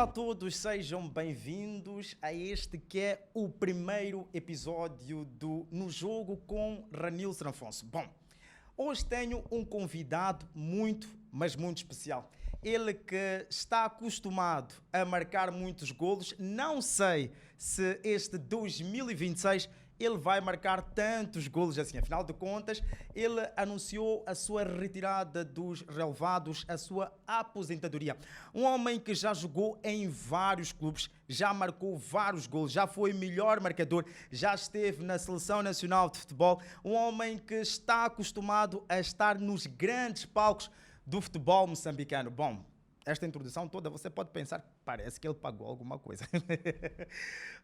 Olá a todos, sejam bem-vindos a este que é o primeiro episódio do No Jogo com Ranilson Afonso. Bom, hoje tenho um convidado muito, mas muito especial. Ele que está acostumado a marcar muitos golos, não sei se este 2026 ele vai marcar tantos golos assim. Afinal de contas, ele anunciou a sua retirada dos relevados, a sua aposentadoria. Um homem que já jogou em vários clubes, já marcou vários golos, já foi melhor marcador, já esteve na Seleção Nacional de Futebol. Um homem que está acostumado a estar nos grandes palcos do futebol moçambicano. Bom, esta introdução toda você pode pensar que parece que ele pagou alguma coisa.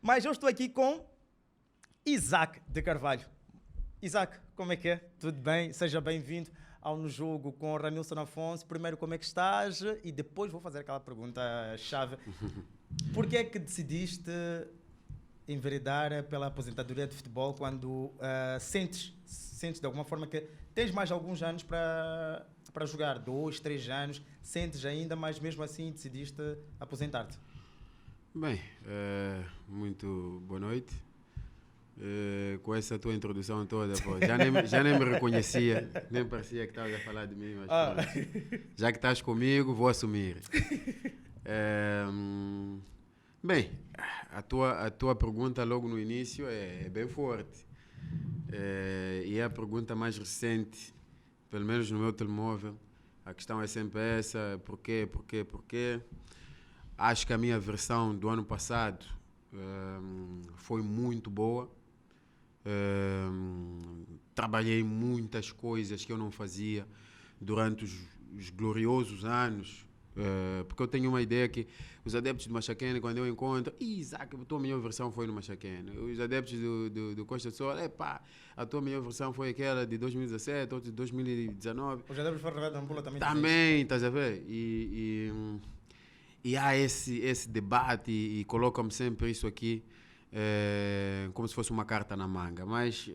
Mas eu estou aqui com Isaac de Carvalho. Isaac, como é que é? Tudo bem? Seja bem-vindo ao No Jogo com Ranilson Afonso. Primeiro, como é que estás? E depois vou fazer aquela pergunta-chave. Por que é que decidiste enveredar pela aposentadoria de futebol quando sentes de alguma forma que tens mais alguns anos para jogar? 2, 3 anos, sentes ainda, mas mesmo assim decidiste aposentar-te? Bem, muito boa noite. Com essa tua introdução toda, pô, já nem me reconhecia, nem parecia que estavas a falar de mim, mas pronto, já que estás comigo, vou assumir. Bem, a tua pergunta logo no início é bem forte. E é a pergunta mais recente, pelo menos no meu telemóvel. A questão é sempre essa: porquê? Acho que a minha versão do ano passado foi muito boa. Trabalhei muitas coisas que eu não fazia durante os gloriosos anos, porque eu tenho uma ideia que os adeptos do Machaquena, quando eu encontro, Isaac, a tua melhor versão foi no Machaquena. Os adeptos do Costa do Sol, a tua melhor versão foi aquela de 2017 ou de 2019. Os adeptos de Ferro Nampula também. Também, estás a ver? E há esse debate e colocam-me sempre isso aqui como se fosse uma carta na manga. Mas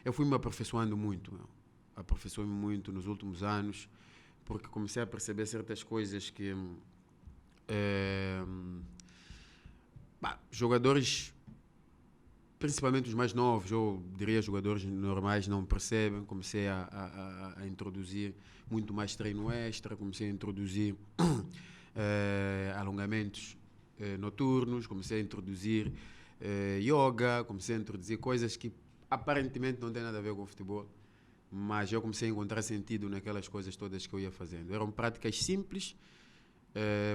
eu fui me aperfeiçoando muito. Aperfeiçoei-me muito nos últimos anos, porque comecei a perceber certas coisas que jogadores, principalmente os mais novos, eu diria jogadores normais, não percebem. Comecei a introduzir muito mais treino extra, comecei a introduzir alongamentos noturnos, comecei a introduzir yoga, comecei a introduzir coisas que aparentemente não têm nada a ver com o futebol, mas eu comecei a encontrar sentido naquelas coisas todas que eu ia fazendo. Eram práticas simples,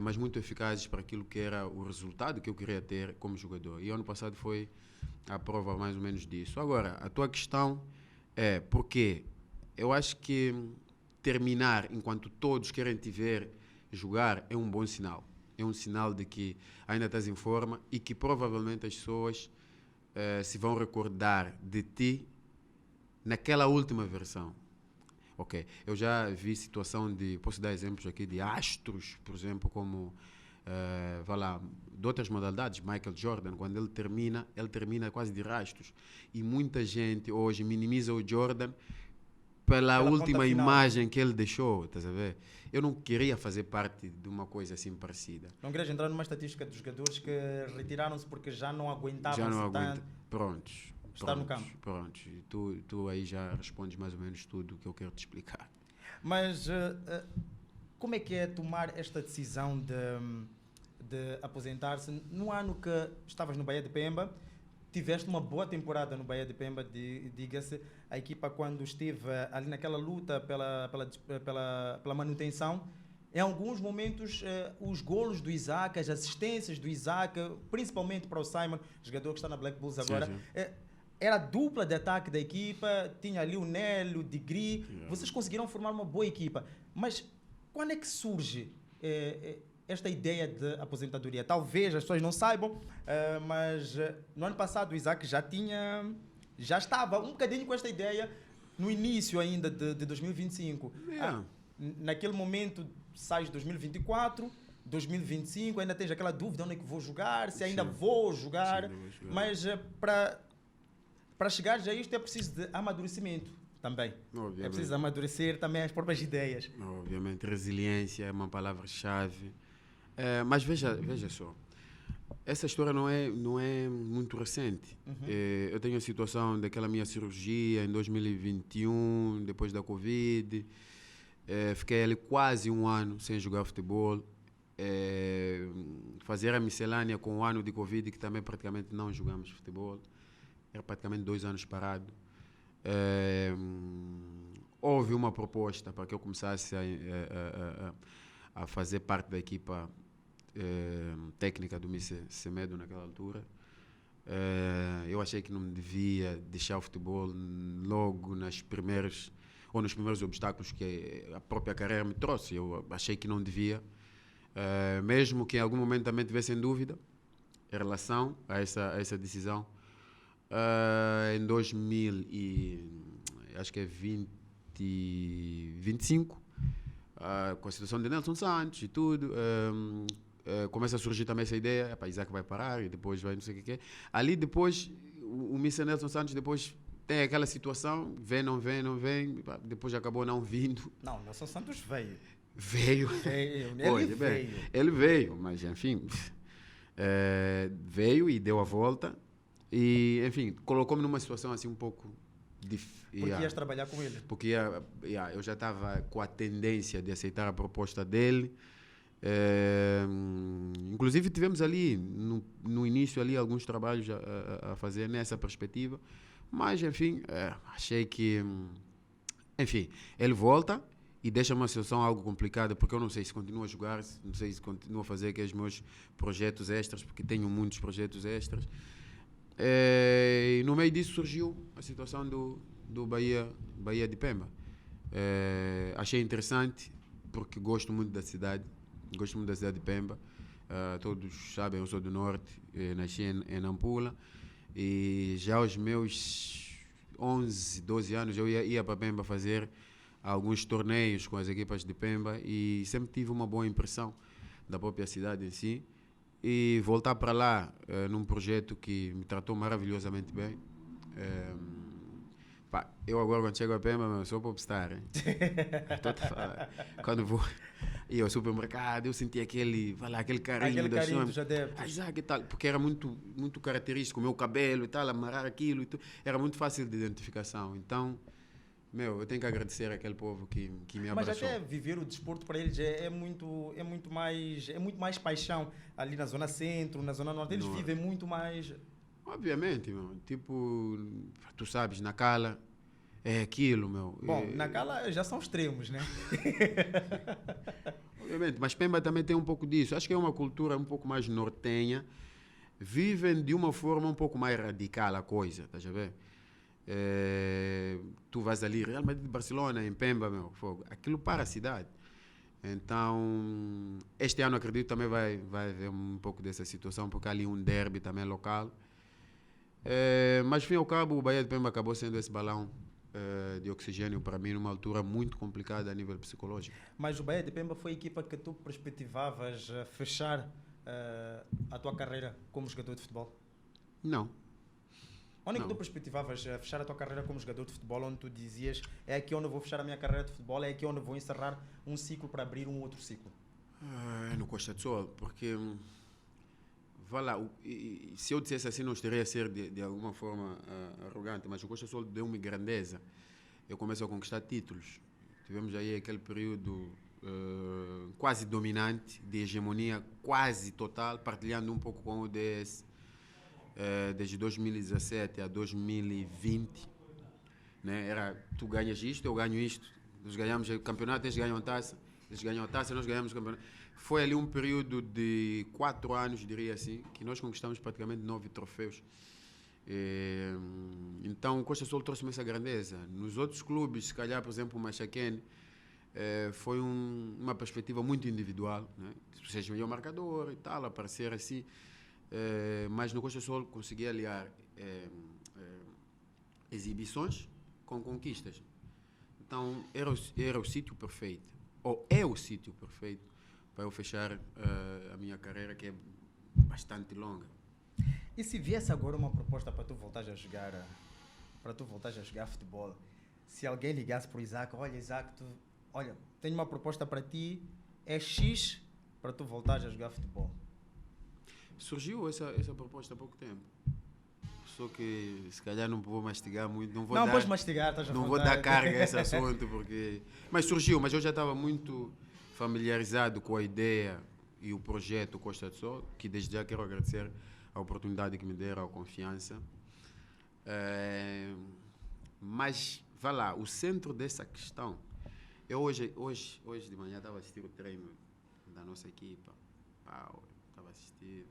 mas muito eficazes para aquilo que era o resultado que eu queria ter como jogador. E ano passado foi a prova mais ou menos disso. Agora, a tua questão é porquê? Eu acho que terminar enquanto todos querem te ver jogar é um bom sinal. É um sinal de que ainda estás em forma e que provavelmente as pessoas se vão recordar de ti naquela última versão. Ok, eu já vi situação posso dar exemplos aqui de astros, por exemplo, como de outras modalidades. Michael Jordan, quando ele termina quase de rastros. E muita gente hoje minimiza o Jordan pela última imagem que ele deixou, estás a ver? Eu não queria fazer parte de uma coisa assim parecida. Não querias entrar numa estatística dos jogadores que retiraram-se porque já não aguentavam tanto. Prontos. Estar no campo. Prontos. E tu aí já respondes mais ou menos tudo o que eu quero te explicar. Mas como é que é tomar esta decisão de aposentar-se no ano que estavas no Bahia de Pemba? Tiveste uma boa temporada no Bahia de Pemba, diga-se. A equipa, quando esteve ali naquela luta pela manutenção, em alguns momentos os golos do Isaac, as assistências do Isaac, principalmente para o Simon, jogador que está na Black Bulls agora, sim. Era a dupla de ataque da equipa, tinha ali o Nélio, o Digri, vocês conseguiram formar uma boa equipa. Mas quando é que surge esta ideia de aposentadoria? Talvez as pessoas não saibam, mas no ano passado o Isaac já estava um bocadinho com esta ideia no início ainda de 2025. Naquele momento sais 2024, 2025, ainda tens aquela dúvida onde é que vou jogar, se ainda vou jogar. Mas para chegar a isto é preciso de amadurecimento também. Obviamente. É preciso amadurecer também as próprias ideias. Obviamente, resiliência é uma palavra-chave. Mas veja só, essa história não é muito recente. Eu tenho a situação daquela minha cirurgia em 2021, depois da Covid. Fiquei ali quase um ano sem jogar futebol. Fazer a miscelânea com o ano de Covid, que também praticamente não jogamos futebol. Era praticamente 2 anos parado. Houve uma proposta para que eu começasse a fazer parte da equipa técnica do Mister Semedo naquela altura. Eu achei que não me devia deixar o futebol logo nos primeiros obstáculos que a própria carreira me trouxe. Eu achei que não devia, mesmo que em algum momento também tivesse em dúvida em relação a essa decisão. Em 2025, com a situação de Nelson Santos e tudo, começa a surgir também essa ideia, Isaac vai parar e depois vai não sei o que é. Ali depois, o Mr. Nelson Santos depois tem aquela situação, não vem, depois acabou não vindo. Não, Nelson Santos veio. Ele veio, mas enfim, veio e deu a volta e, enfim, colocou-me numa situação assim um pouco difícil. Porque ias trabalhar com ele? Porque eu já estava com a tendência de aceitar a proposta dele. Inclusive tivemos ali no início ali alguns trabalhos a fazer nessa perspectiva, mas enfim, achei que ele volta e deixa uma situação algo complicada, porque eu não sei se continuo a jogar, não sei se continuo a fazer aqueles meus projetos extras, porque tenho muitos projetos extras, e no meio disso surgiu a situação do Bahia de Pemba. Achei interessante porque gosto muito da cidade de Pemba. Todos sabem, eu sou do norte, nasci em Nampula e já aos meus 11, 12 anos eu ia para Pemba fazer alguns torneios com as equipas de Pemba e sempre tive uma boa impressão da própria cidade em si, e voltar para lá num projeto que me tratou maravilhosamente bem. Eu agora quando chego a Pemba, sou popstar, hein? Quando vou ia ao supermercado, eu senti aquele carinho das pessoas. Dos adeptos. Isaac e tal, porque era muito, muito característico, o meu cabelo e tal, amarrar aquilo e tudo, era muito fácil de identificação. Então, eu tenho que agradecer àquele povo que me abraçou. Mas até viver o desporto para eles é muito mais paixão ali na zona centro, na zona norte. Eles vivem muito mais. Obviamente, tipo, tu sabes, na Cala é aquilo, Bom, na Cala já são extremos, né? Obviamente, mas Pemba também tem um pouco disso. Acho que é uma cultura um pouco mais nortenha. Vivem de uma forma um pouco mais radical a coisa, estás a ver? Tu vais ali, Real Madrid de Barcelona, em Pemba, fogo. Aquilo para a cidade. Então, este ano acredito também vai haver um pouco dessa situação, porque há ali um derby também local. Mas, fim ao cabo, o Bahia de Pemba acabou sendo esse balão de oxigênio para mim numa altura muito complicada a nível psicológico. Mas o Bahia de Pemba foi a equipa que tu perspectivavas fechar a tua carreira como jogador de futebol? Não. Onde é que tu perspectivavas fechar a tua carreira como jogador de futebol, onde tu dizias é aqui onde eu vou fechar a minha carreira de futebol, é aqui onde eu vou encerrar um ciclo para abrir um outro ciclo? No Costa do Sol, porque vá lá, se eu dissesse assim não estaria a ser de alguma forma arrogante, mas o Costa do Sol deu-me grandeza. Eu começo a conquistar títulos. Tivemos aí aquele período quase dominante, de hegemonia quase total, partilhando um pouco com o DS. Desde 2017 a 2020, né? Tu ganhas isto, eu ganho isto, nós ganhamos o campeonato, eles ganham a taça, nós ganhamos o campeonato. Foi ali um período de 4 anos, diria assim, que nós conquistamos praticamente 9 troféus. Então o Costa Sol trouxe-me essa grandeza. Nos outros clubes, se calhar, por exemplo, o Machaquene, foi uma perspectiva muito individual, né? Seja melhor marcador e tal, aparecer assim. Mas no Costa Sol consegui aliar exibições com conquistas. Então era o sítio perfeito, ou é o sítio perfeito para eu fechar a minha carreira, que é bastante longa. E se viesse agora uma proposta para tu voltares a jogar futebol, se alguém ligasse para o Isaac, olha Isaac, tenho uma proposta para ti, é X para tu voltares a jogar futebol? Surgiu essa proposta há pouco tempo. Só que se calhar não vou mastigar muito, não Podes mastigar, estás a não vou dar carga a esse assunto, porque... Mas surgiu, mas eu já estava muito familiarizado com a ideia e o projeto Costa do Sol, que desde já quero agradecer a oportunidade que me deram, a confiança. Mas, vá lá, o centro dessa questão... Eu hoje de manhã estava a assistir o treino da nossa equipa. Estava a assistir.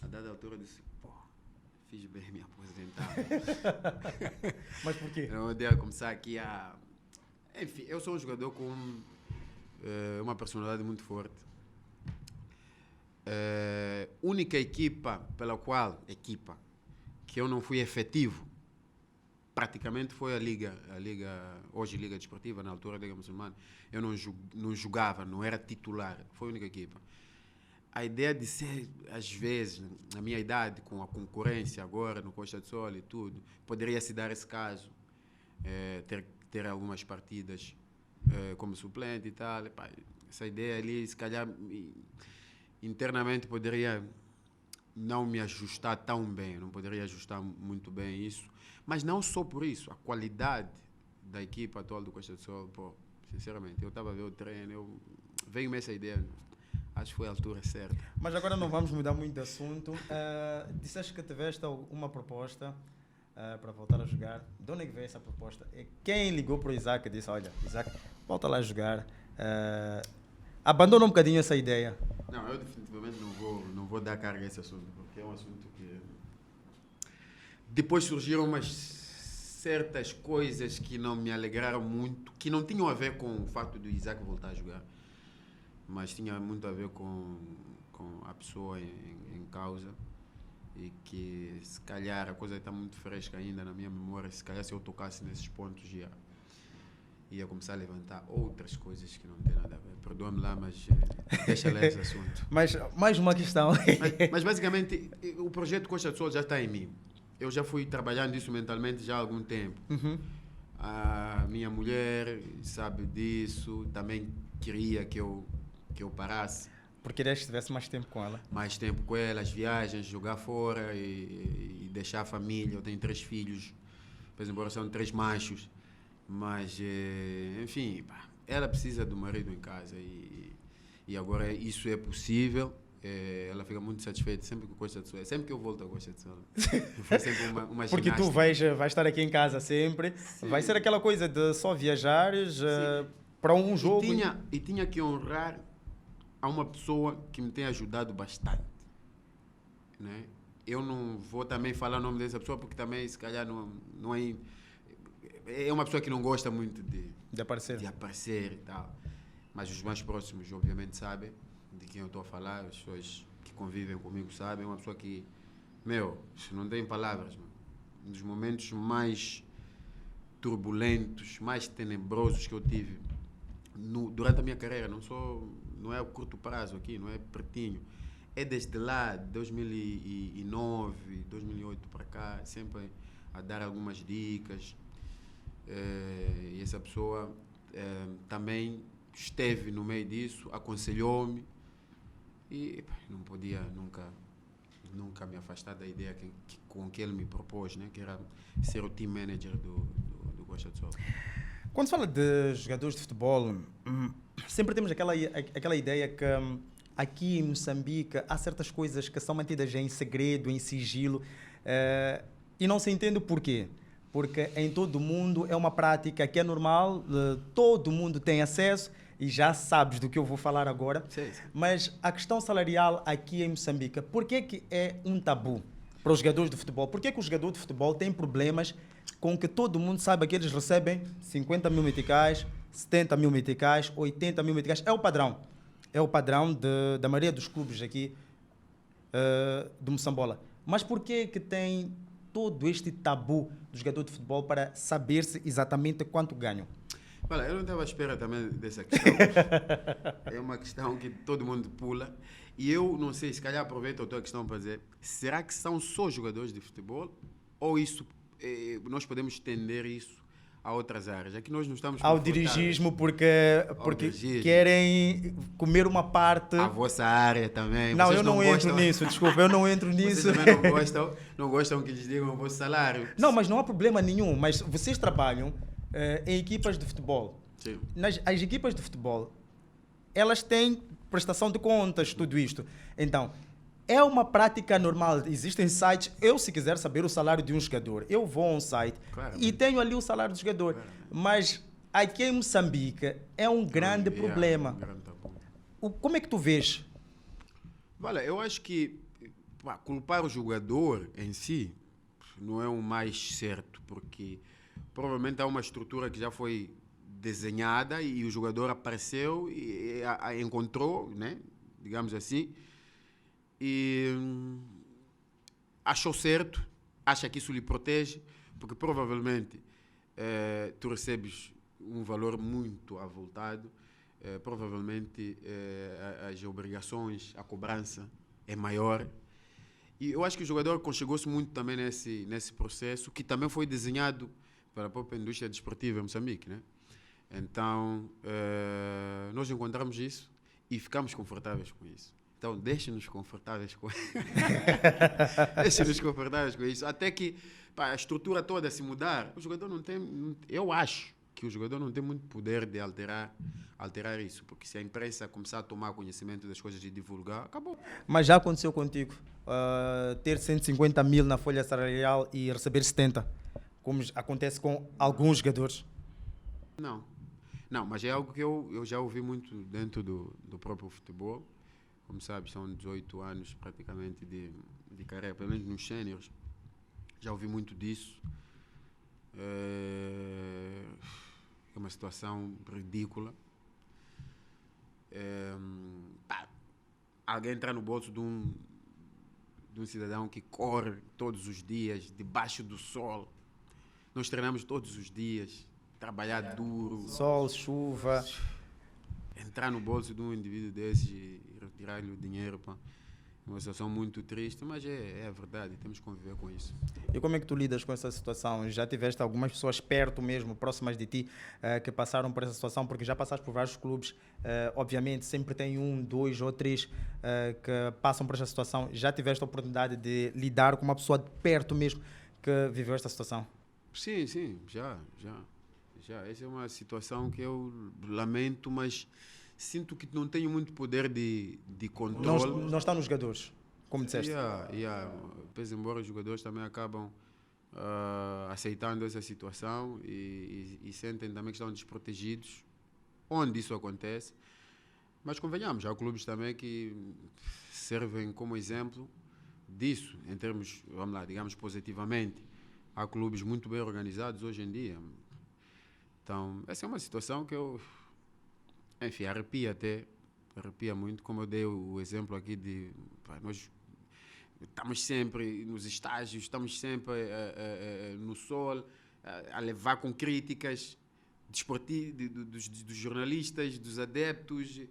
A dada altura eu disse, fiz bem me aposentar. Mas por quê? Eu odeio começar aqui a... Enfim, eu sou um jogador com uma personalidade muito forte. Única equipa que eu não fui efetivo, praticamente foi a Liga, hoje Liga Desportiva, na altura Liga Muçulmana. Eu não jogava, não era titular, foi a única equipa. A ideia de ser, às vezes, na minha idade, com a concorrência agora no Costa do Sol e tudo, poderia se dar esse caso, ter algumas partidas como suplente e tal. Essa ideia ali, se calhar, internamente poderia não me ajustar tão bem, não poderia ajustar muito bem isso. Mas não só por isso, a qualidade da equipa atual do Costa do Sol, sinceramente, eu estava a ver o treino, veio-me essa ideia. Acho que foi a altura certa. Mas agora não vamos mudar muito de assunto. Disseste que tiveste uma proposta para voltar a jogar. De onde é que veio essa proposta? Quem ligou para o Isaac e disse, olha, Isaac, volta lá a jogar. Abandona um bocadinho essa ideia. Não, eu definitivamente não vou dar carga a esse assunto, porque é um assunto que... Depois surgiram umas certas coisas que não me alegraram muito, que não tinham a ver com o facto do Isaac voltar a jogar, mas tinha muito a ver com a pessoa em causa, e que se calhar a coisa está muito fresca ainda na minha memória. Se calhar se eu tocasse nesses pontos ia começar a levantar outras coisas que não têm nada a ver. Perdoa-me lá, mas deixa lá esse assunto. Mas mais uma questão. mas basicamente o projeto Costa do Sol já está em mim. Eu já fui trabalhando isso mentalmente já há algum tempo. Uhum. A minha mulher sabe disso, também queria que eu parasse. Porque querias que tivesse mais tempo com ela. Mais tempo com ela, as viagens, jogar fora e deixar a família. Eu tenho 3 filhos, por exemplo, são 3 machos. Mas, enfim, ela precisa do marido em casa e agora isso é possível. Ela fica muito satisfeita sempre que Costa do Sol. Sempre que eu volto a Costa do Sol. Foi sempre uma Porque tu vais estar aqui em casa sempre. Sim. Vai ser aquela coisa de só viajares para um jogo. E tinha que honrar a uma pessoa que me tem ajudado bastante. Né? Eu não vou também falar o nome dessa pessoa, porque também, se calhar, não é... É uma pessoa que não gosta muito de aparecer e tal. Mas os mais próximos, obviamente, sabem de quem eu estou a falar. As pessoas que convivem comigo sabem. É uma pessoa que, não tem palavras, mano. Um dos momentos mais turbulentos, mais tenebrosos que eu tive durante a minha carreira. Não é a curto prazo aqui, não é pertinho. É desde lá, 2009, 2008 para cá, sempre a dar algumas dicas. E essa pessoa também esteve no meio disso, aconselhou-me e não podia nunca me afastar da ideia com que ele me propôs, né? Que era ser o team manager do Costa do Sol. Quando se fala de jogadores de futebol, sempre temos aquela ideia que aqui em Moçambique há certas coisas que são mantidas em segredo, em sigilo, e não se entende o porquê. Porque em todo o mundo é uma prática que é normal, todo mundo tem acesso, e já sabes do que eu vou falar agora. Sim. Mas a questão salarial aqui em Moçambique, por que é um tabu para os jogadores de futebol? Por que o jogador de futebol tem problemas com que todo mundo saiba que eles recebem 50 mil meticais, 70 mil meticais, 80 mil meticais? É o padrão. É o padrão da maioria dos clubes aqui de Moçambola. Mas por que tem todo este tabu do jogador de futebol para saber-se exatamente quanto ganham? Olha, eu não estava à espera também dessa questão. É uma questão que todo mundo pula. E eu não sei, se calhar aproveito a tua questão para dizer, será que são só jogadores de futebol? Ou isso, nós podemos estender isso a outras áreas. Aqui nós não estamos Ao confortáveis. dirigismo porque dirigismo. querem comer uma parte. A vossa área também. Não, Vocês eu não entro gostam- nisso, desculpa, eu não entro Vocês nisso. também não gostam que lhes digam o vosso salário. Não, mas não há problema nenhum. Mas vocês trabalham em equipas de futebol. Sim. As equipas de futebol, elas têm prestação de contas, tudo isto. Então, é uma prática normal. Existem sites. Eu, se quiser saber o salário de um jogador, eu vou a um site Claramente. e tenho ali o salário do jogador. Mas aqui em Moçambique é um grande problema. Um grande tabu. Como é que tu vês? Olha, eu acho que culpar o jogador em si não é o mais certo, porque provavelmente há uma estrutura que já foi desenhada e o jogador apareceu e a encontrou, né? Digamos assim, e achou certo, acha que isso lhe protege, porque provavelmente tu recebes um valor muito avultado, provavelmente as obrigações, a cobrança é maior. E eu acho que o jogador conchegou-se muito também nesse processo, que também foi desenhado para a própria indústria desportiva em Moçambique, né? Então, nós encontramos isso e ficamos confortáveis com isso. Então, deixem-nos confortáveis com deixem-nos confortáveis com isso. Até que a estrutura toda se mudar, o jogador não tem... Eu acho que o jogador não tem muito poder de alterar isso, porque se a imprensa começar a tomar conhecimento das coisas e divulgar, acabou. Mas já aconteceu contigo ter 150 mil na folha salarial e receber 70, como acontece com alguns jogadores? Não, mas é algo que eu já ouvi muito dentro do próprio futebol. Como sabes, são 18 anos praticamente de carreira, pelo menos nos séniores. Já ouvi muito disso. É uma situação ridícula. Alguém entrar no bolso de um cidadão que corre todos os dias, debaixo do sol. Nós treinamos todos os dias, trabalhar duro. Sol, chuva. Entrar no bolso de um indivíduo desse e retirar-lhe o dinheiro, pá. É uma situação muito triste, mas é a verdade, temos que conviver com isso. E como é que tu lidas com essa situação? Já tiveste algumas pessoas perto mesmo, próximas de ti, que passaram por essa situação? Porque já passaste por vários clubes, obviamente sempre tem 1, 2 ou 3 que passam por essa situação. Já tiveste a oportunidade de lidar com uma pessoa de perto mesmo que viveu esta situação? Sim, já. Essa é uma situação que eu lamento, mas sinto que não tenho muito poder de controle. Não está nos jogadores, como disseste. Pois, embora os jogadores também acabam aceitando essa situação e sentem também que estão desprotegidos onde isso acontece. Mas convenhamos, há clubes também que servem como exemplo disso, em termos, vamos lá, digamos positivamente. Há clubes muito bem organizados hoje em dia. Então, essa é uma situação que enfim, arrepia muito, como eu dei o exemplo aqui de... Nós estamos sempre nos estágios, estamos sempre no sol, a levar com críticas dos jornalistas, dos adeptos,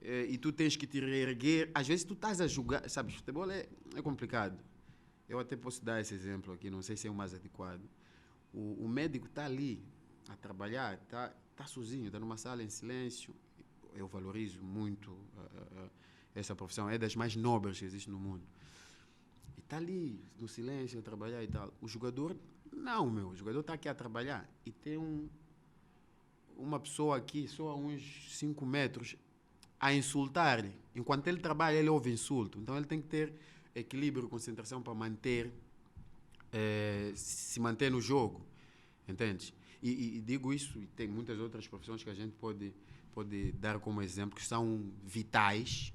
e tu tens que te reerguer. Às vezes tu estás a julgar, sabes, futebol é complicado. Eu até posso dar esse exemplo aqui, não sei se é o mais adequado. O médico está ali a trabalhar, está sozinho, está numa sala em silêncio. Eu valorizo muito essa profissão, é das mais nobres que existe no mundo. E está ali, no silêncio, a trabalhar e tal. O jogador, não, o jogador está aqui a trabalhar e tem uma pessoa aqui, só a uns 5 metros, a insultar-lhe. Enquanto ele trabalha, ele ouve insulto. Então ele tem que ter equilíbrio, concentração para se manter no jogo. Entendes? E digo isso, e tem muitas outras profissões que a gente pode dar como exemplo, que são vitais,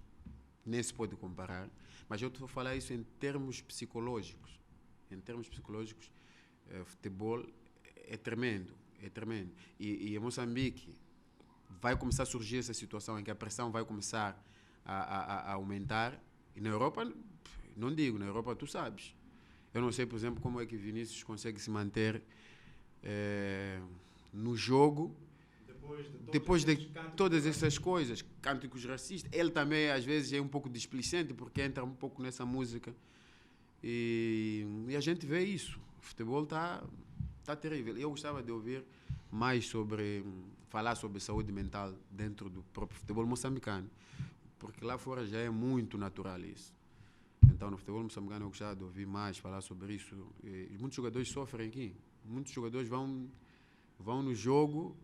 nem se pode comparar, mas eu estou a falar isso em termos psicológicos. Em termos psicológicos, futebol é tremendo. E em Moçambique vai começar a surgir essa situação em que a pressão vai começar a aumentar. E na Europa, não digo, na Europa tu sabes. Eu não sei, por exemplo, como é que Vinícius consegue se manter no jogo depois de todas essas coisas, cânticos racistas. Ele também às vezes é um pouco displicente porque entra um pouco nessa música e a gente vê isso. O futebol está Está terrível. Eu gostava de ouvir mais falar sobre saúde mental dentro do próprio futebol moçambicano, porque lá fora já é muito natural isso. Então, no futebol moçambicano eu gostava de ouvir mais falar sobre isso. E muitos jogadores sofrem aqui. Muitos jogadores vão no jogo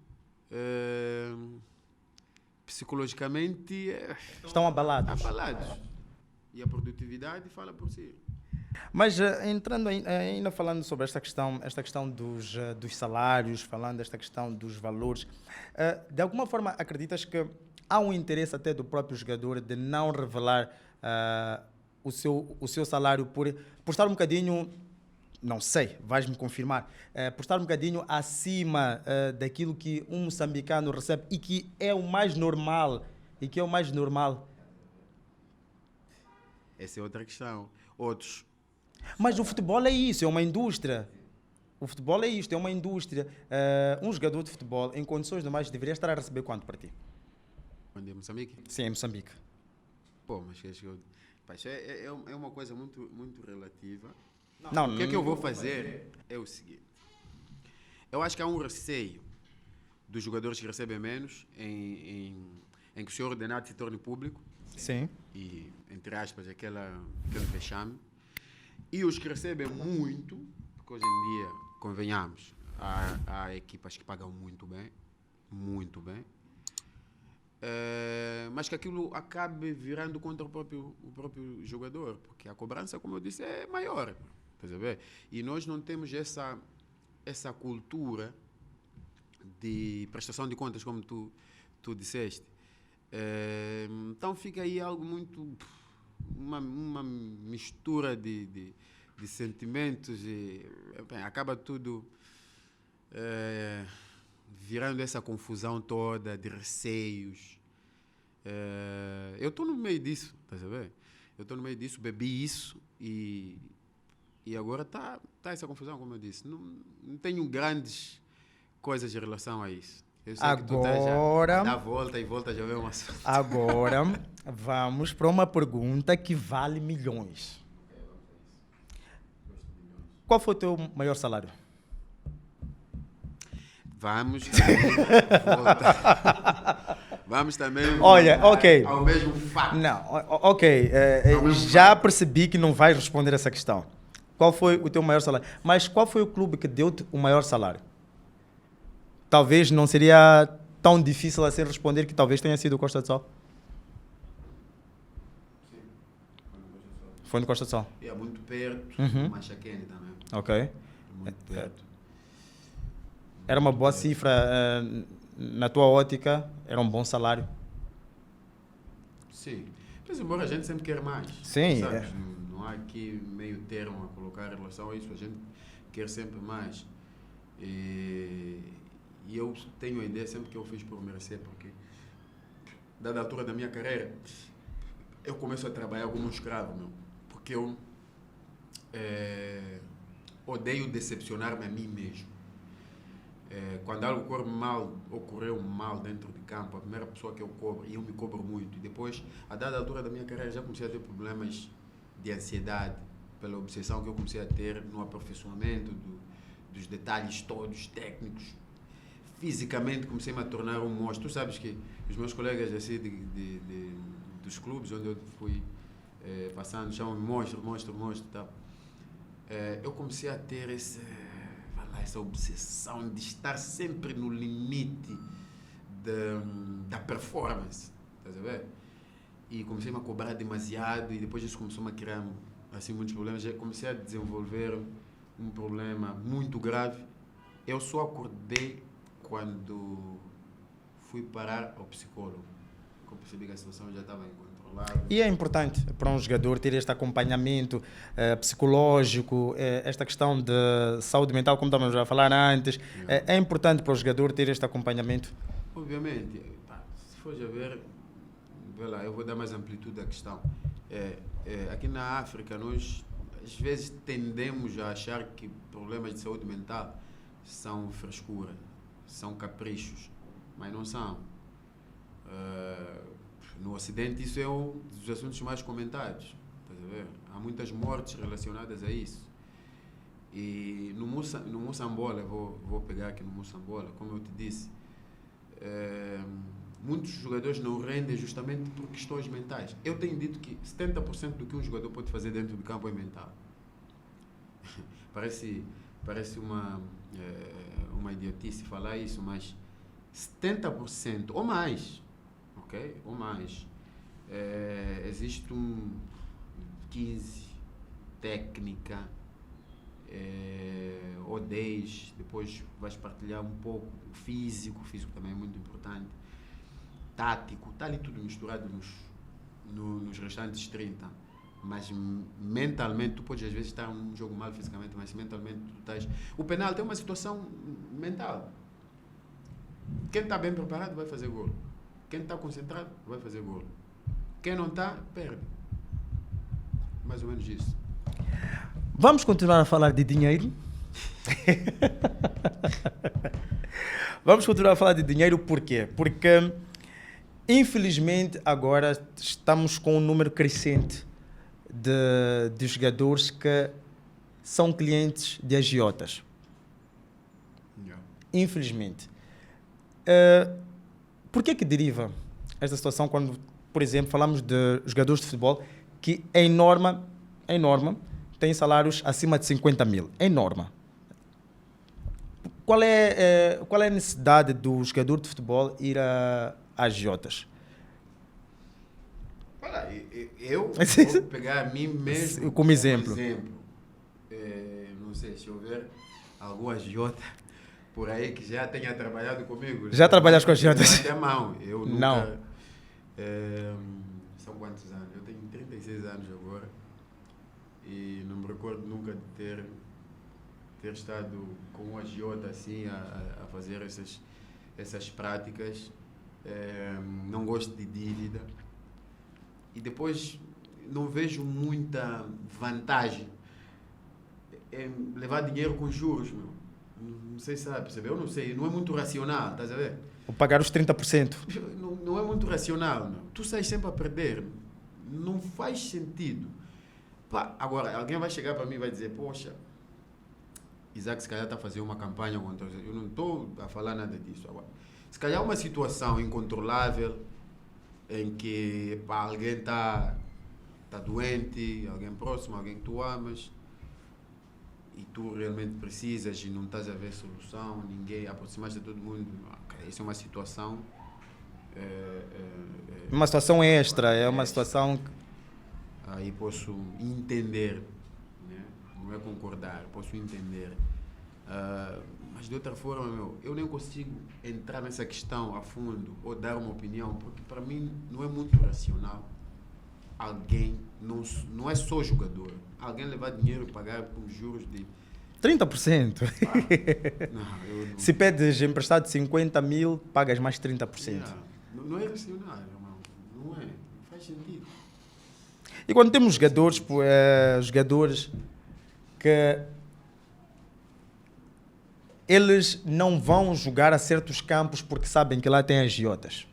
psicologicamente Estão abalados. E a produtividade fala por si. Mas entrando ainda falando sobre esta questão dos salários, falando desta questão dos valores, de alguma forma acreditas que há um interesse até do próprio jogador de não revelar o seu salário por estar um bocadinho, não sei, vais-me confirmar, por estar um bocadinho acima daquilo que um moçambicano recebe e que é o mais normal, Essa é outra questão. Outros. Mas o futebol é isso, é uma indústria. O futebol é isto, é uma indústria. Um jogador de futebol, em condições normais, deveria estar a receber quanto para ti? Onde é Moçambique? Sim, em Moçambique. Pô, mas isso é uma coisa muito, muito relativa. Não, O que é que eu vou fazer é o seguinte. Eu acho que há um receio dos jogadores que recebem menos em que o seu ordenado se torne público. Sim. E, entre aspas, aquele vexame. E os que recebem muito, porque hoje em dia, convenhamos, há equipas que pagam muito bem, mas que aquilo acabe virando contra o próprio jogador, porque a cobrança, como eu disse, é maior. Estás a ver? E nós não temos essa cultura de prestação de contas, como tu disseste. Então fica aí algo muito... uma mistura de sentimentos e bem, acaba tudo virando essa confusão toda de receios. Eu estou no meio disso, estás a ver? Eu estou no meio disso, bebi isso e agora tá essa confusão, como eu disse. Não tenho grandes coisas em relação a isso. Eu sei que tu estás a dar volta e volta, já vê um assunto. Agora vamos para uma pergunta que vale milhões. Qual foi o teu maior salário? Vamos também vamos também Olha, ok. ao mesmo fato. Não, ok. Já percebi que não vais responder essa questão. Qual foi o teu maior salário? Mas qual foi o clube que deu-te o maior salário? Talvez não seria tão difícil assim responder, que talvez tenha sido o Costa do Sol. Sim, foi no Costa do Sol. É muito perto, do Machaquene também. Ok. Muito perto. Era uma boa cifra, na tua ótica, era um bom salário. Sim. Mas embora a gente sempre quer mais. Sim. Sabes? Não há aqui meio termo a colocar em relação a isso. A gente quer sempre mais. E eu tenho a ideia sempre que eu fiz por merecer, porque dada a altura da minha carreira, eu começo a trabalhar como um escravo, meu. Porque eu odeio decepcionar-me a mim mesmo. Quando algo ocorreu mal dentro de campo, a primeira pessoa que eu cobro, e eu me cobro muito, e depois, a dada altura da minha carreira, já comecei a ter problemas de ansiedade, pela obsessão que eu comecei a ter no aperfeiçoamento dos detalhes todos técnicos. Fisicamente comecei-me a tornar um monstro. Tu sabes que os meus colegas assim, dos clubes onde eu fui passando chamam-me monstro e tal. Eu comecei a ter essa obsessão de estar sempre no limite da performance, estás a ver? E comecei-me a cobrar demasiado e depois isso começou-me a criar assim, muitos problemas. Já comecei a desenvolver um problema muito grave. Eu só acordei quando fui parar ao psicólogo. Eu percebi que a situação já estava incontrolável. E é importante para um jogador ter este acompanhamento psicológico, esta questão de saúde mental, como estávamos a falar antes. É importante para o jogador ter este acompanhamento? Obviamente. Se fores a ver lá, eu vou dar mais amplitude à questão. Aqui na África, nós às vezes tendemos a achar que problemas de saúde mental são frescura, são caprichos, mas não são. No Ocidente isso é um dos assuntos mais comentados. Estás a ver? Há muitas mortes relacionadas a isso. E no Moçambola, vou pegar aqui no Moçambola, como eu te disse, muitos jogadores não rendem justamente por questões mentais. Eu tenho dito que 70% do que um jogador pode fazer dentro do campo é mental. Parece uma idiotice falar isso, mas 70% ou mais, ok? Ou mais. Existe 15 técnica, ou 10, depois vais partilhar um pouco o físico também é muito importante, tático, está ali tudo misturado nos restantes 30, mas mentalmente tu podes às vezes estar num jogo mal fisicamente, mas mentalmente tu estás... O penal tem uma situação mental. Quem está bem preparado vai fazer golo, quem está concentrado vai fazer golo, quem não está, perde. Mais ou menos isso. Vamos continuar a falar de dinheiro. Vamos continuar a falar de dinheiro por quê? Porque, infelizmente, agora estamos com um número crescente de jogadores que são clientes de agiotas. Yeah. Infelizmente. Por que deriva esta situação quando, por exemplo, falamos de jogadores de futebol que, em norma, têm salários acima de 50 mil? Em norma. Qual é a necessidade do jogador de futebol ir a agiotas? Olha, eu vou pegar a mim mesmo como exemplo. Não sei se houver algum agiota por aí que já tenha trabalhado comigo. Já trabalhaste com agiotas? Até a mão. Eu nunca... Não. São quantos anos? Eu tenho 36 anos agora e não me recordo nunca de ter estado com um agiota assim a fazer essas práticas. Não gosto de dívida e depois não vejo muita vantagem em levar dinheiro com juros, meu. Não sei se sabe, percebeu? Eu não sei, não é muito racional, estás a ver? Vou pagar os 30%. Não é muito racional, meu. Tu sais sempre a perder, não faz sentido. Pá, agora, alguém vai chegar para mim e vai dizer, poxa, Isaac se calhar está a fazer uma campanha contra... Eu não estou a falar nada disso agora. Se calhar uma situação incontrolável em que alguém está doente, alguém próximo, alguém que tu amas, e tu realmente precisas e não estás a ver solução, ninguém, aproximaste de todo mundo, okay, isso é uma situação... Uma situação extra, é uma situação... Aí posso entender, né? Não é concordar, posso entender. Mas de outra forma, eu nem consigo entrar nessa questão a fundo ou dar uma opinião, porque para mim não é muito racional alguém, não é só jogador, alguém levar dinheiro e pagar por juros de 30%. Não. Se pedes emprestado 50 mil, pagas mais 30%. Yeah. Não é racional, irmão. Não faz sentido. E quando temos jogadores que eles não vão jogar a certos campos porque sabem que lá tem agiotas.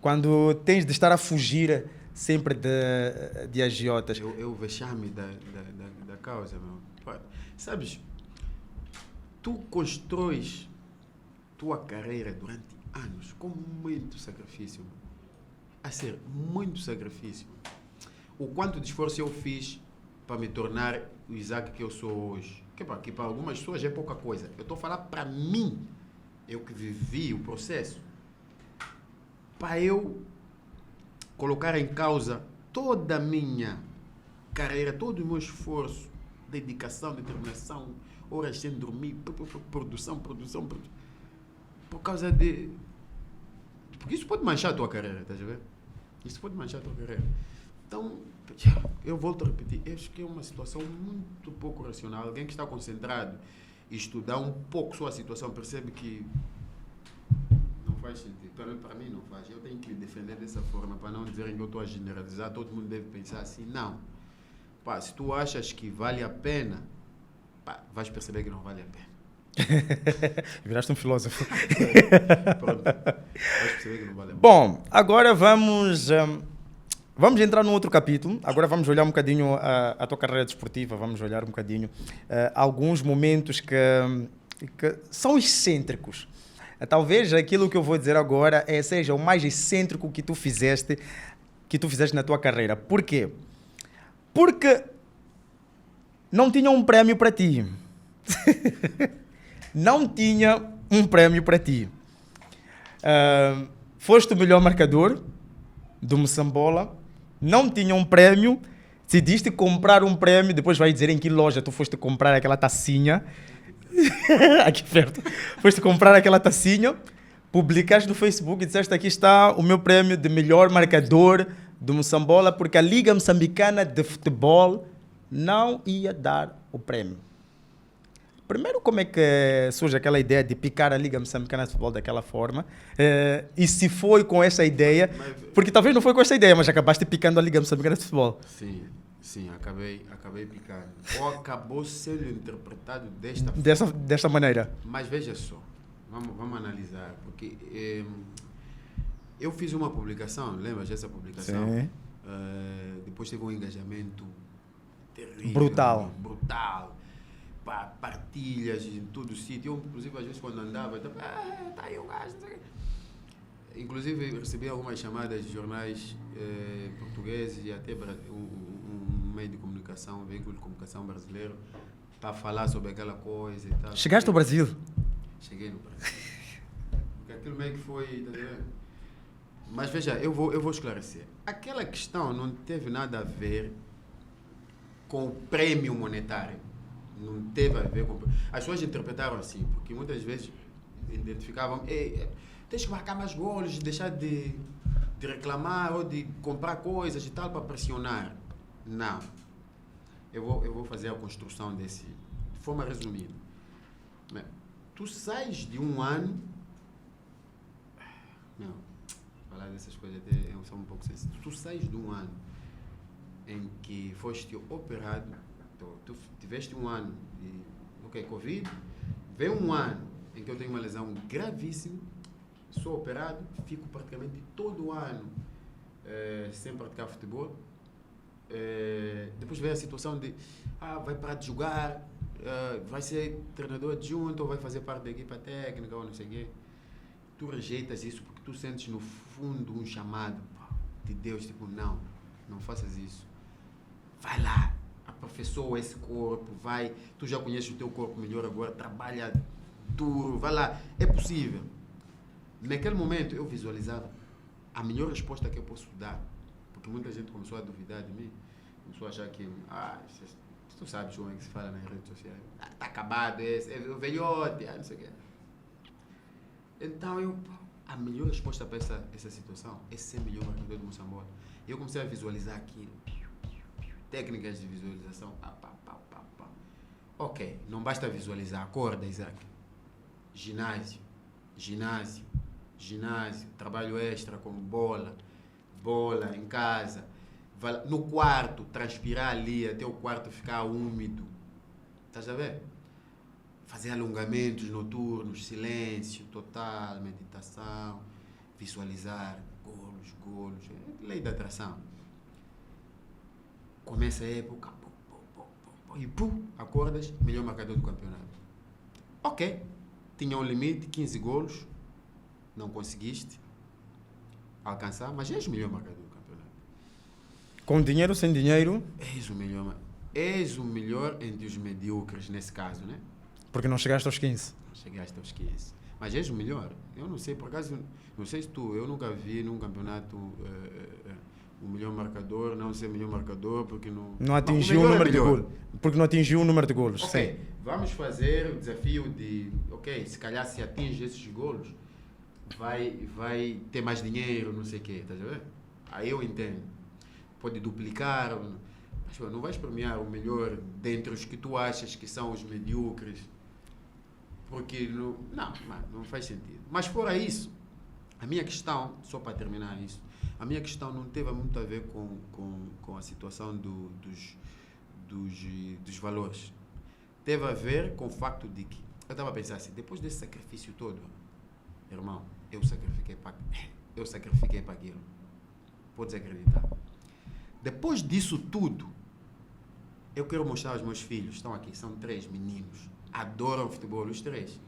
Quando tens de estar a fugir sempre de agiotas. É o vexame da causa, meu. Sabes, tu constróis tua carreira durante anos com muito sacrifício, meu. A ser muito sacrifício. O quanto de esforço eu fiz para me tornar o Isaac que eu sou hoje. Que para algumas pessoas é pouca coisa. Eu estou a falar para mim, eu que vivi o processo, para eu colocar em causa toda a minha carreira, todo o meu esforço, dedicação, determinação, horas sem dormir, produção. Por causa de... Porque isso pode manchar a tua carreira, estás a ver? Isso pode manchar a tua carreira. Então, eu volto a repetir, acho que é uma situação muito pouco racional. Alguém que está concentrado e estudar um pouco sua situação percebe que não faz sentido. Para mim não faz. Eu tenho que me defender dessa forma para não dizerem que eu estou a generalizar, todo mundo deve pensar assim. Não. Pá, se tu achas que vale a pena, vais perceber que não vale a pena. Viraste um filósofo. Pronto. Vais perceber que não vale a pena. Bom, agora vamos Vamos entrar num outro capítulo. Agora vamos olhar um bocadinho a tua carreira desportiva. Vamos olhar um bocadinho alguns momentos que são excêntricos. Talvez aquilo que eu vou dizer agora seja o mais excêntrico que tu fizeste na tua carreira. Por quê? Porque não tinha um prémio para ti. Não tinha um prémio para ti. Foste o melhor marcador do Moçambola. Não tinha um prémio. Decidiste comprar um prémio. Depois vai dizer em que loja tu foste comprar aquela tacinha. Aqui perto. Foste comprar aquela tacinha. Publicaste no Facebook e disseste: aqui está o meu prémio de melhor marcador do Moçambola, porque a Liga Moçambicana de Futebol não ia dar o prémio. Primeiro, como é que surge aquela ideia de picar a Liga Moçambicana de Futebol daquela forma? E se foi com essa ideia, porque talvez não foi com essa ideia, mas acabaste picando a Liga Moçambicana de Futebol. Sim, acabei picando. Ou acabou sendo interpretado desta maneira. Mas veja só, vamos analisar, porque eu fiz uma publicação, lembras dessa publicação? Sim. Depois teve um engajamento terrível. Brutal. Partilhas em todo o sítio. Eu, inclusive, às vezes, quando andava, tá aí um gajo. Inclusive, recebi algumas chamadas de jornais portugueses e até um meio de comunicação, um veículo de comunicação brasileiro, para falar sobre aquela coisa e tal. Chegaste ao Brasil? Cheguei no Brasil. Porque aquilo meio que foi... Tá vendo? Mas veja, eu vou esclarecer. Aquela questão não teve nada a ver com o prêmio monetário. Não teve a ver com... As pessoas interpretaram assim, porque muitas vezes identificavam... tens que marcar mais golos, deixar de reclamar ou de comprar coisas e tal para pressionar. Não. Eu vou fazer a construção desse... De forma resumida. Tu sais de um ano... Não. Falar dessas coisas até eu sou um pouco sensível. Tu sais de um ano em que foste operado, tu tiveste um ano de Covid, vem um ano em que eu tenho uma lesão gravíssima, sou operado, fico praticamente todo o ano sem praticar futebol. Depois vem a situação de vai parar de jogar, vai ser treinador adjunto ou vai fazer parte da equipa técnica ou não sei o quê. Tu rejeitas isso porque tu sentes no fundo um chamado de Deus, tipo, não faças isso. Vai lá, aperfeiçoa esse corpo, tu já conheces o teu corpo melhor agora, trabalha duro, vai lá, é possível. Naquele momento eu visualizava a melhor resposta que eu posso dar, porque muita gente começou a duvidar de mim, começou a achar que, tu sabes como é que se fala nas redes sociais, tá acabado, é velhote, não sei o quê. Então a melhor resposta para essa situação é ser melhor marcador do Moçambola. Eu comecei a visualizar aquilo. Técnicas de visualização. Ok, não basta visualizar. Acorda, Isaac. Ginásio. Trabalho extra com bola em casa. No quarto, transpirar ali até o quarto ficar úmido. Estás a ver? Fazer alongamentos noturnos, silêncio total, meditação, visualizar golos, lei da atração. Começa a época, e acordas, melhor marcador do campeonato. Ok, tinha um limite, 15 golos, não conseguiste alcançar, mas és o melhor marcador do campeonato. Com dinheiro, sem dinheiro? És o melhor entre os medíocres, nesse caso, né? Porque não chegaste aos 15. Não chegaste aos 15. Mas és o melhor. Eu não sei, por acaso, não sei se eu nunca vi num campeonato o melhor marcador, não ser melhor marcador, porque não atingiu o número de golos. Porque não atingiu o número de golos. Ok, sim. Vamos fazer o desafio de, se calhar se atinge esses golos, vai ter mais dinheiro, não sei o quê, tá vendo? Aí eu entendo. Pode duplicar, mas não vais premiar o melhor dentre os que tu achas que são os medíocres, porque não faz sentido. Mas fora isso, a minha questão, só para terminar isso, a minha questão não teve muito a ver com a situação dos valores. Teve a ver com o facto de que, eu estava a pensar assim, depois desse sacrifício todo, irmão, eu sacrifiquei para aquilo. Podes acreditar. Depois disso tudo, eu quero mostrar aos meus filhos, estão aqui, são 3 meninos, adoram futebol, os 3.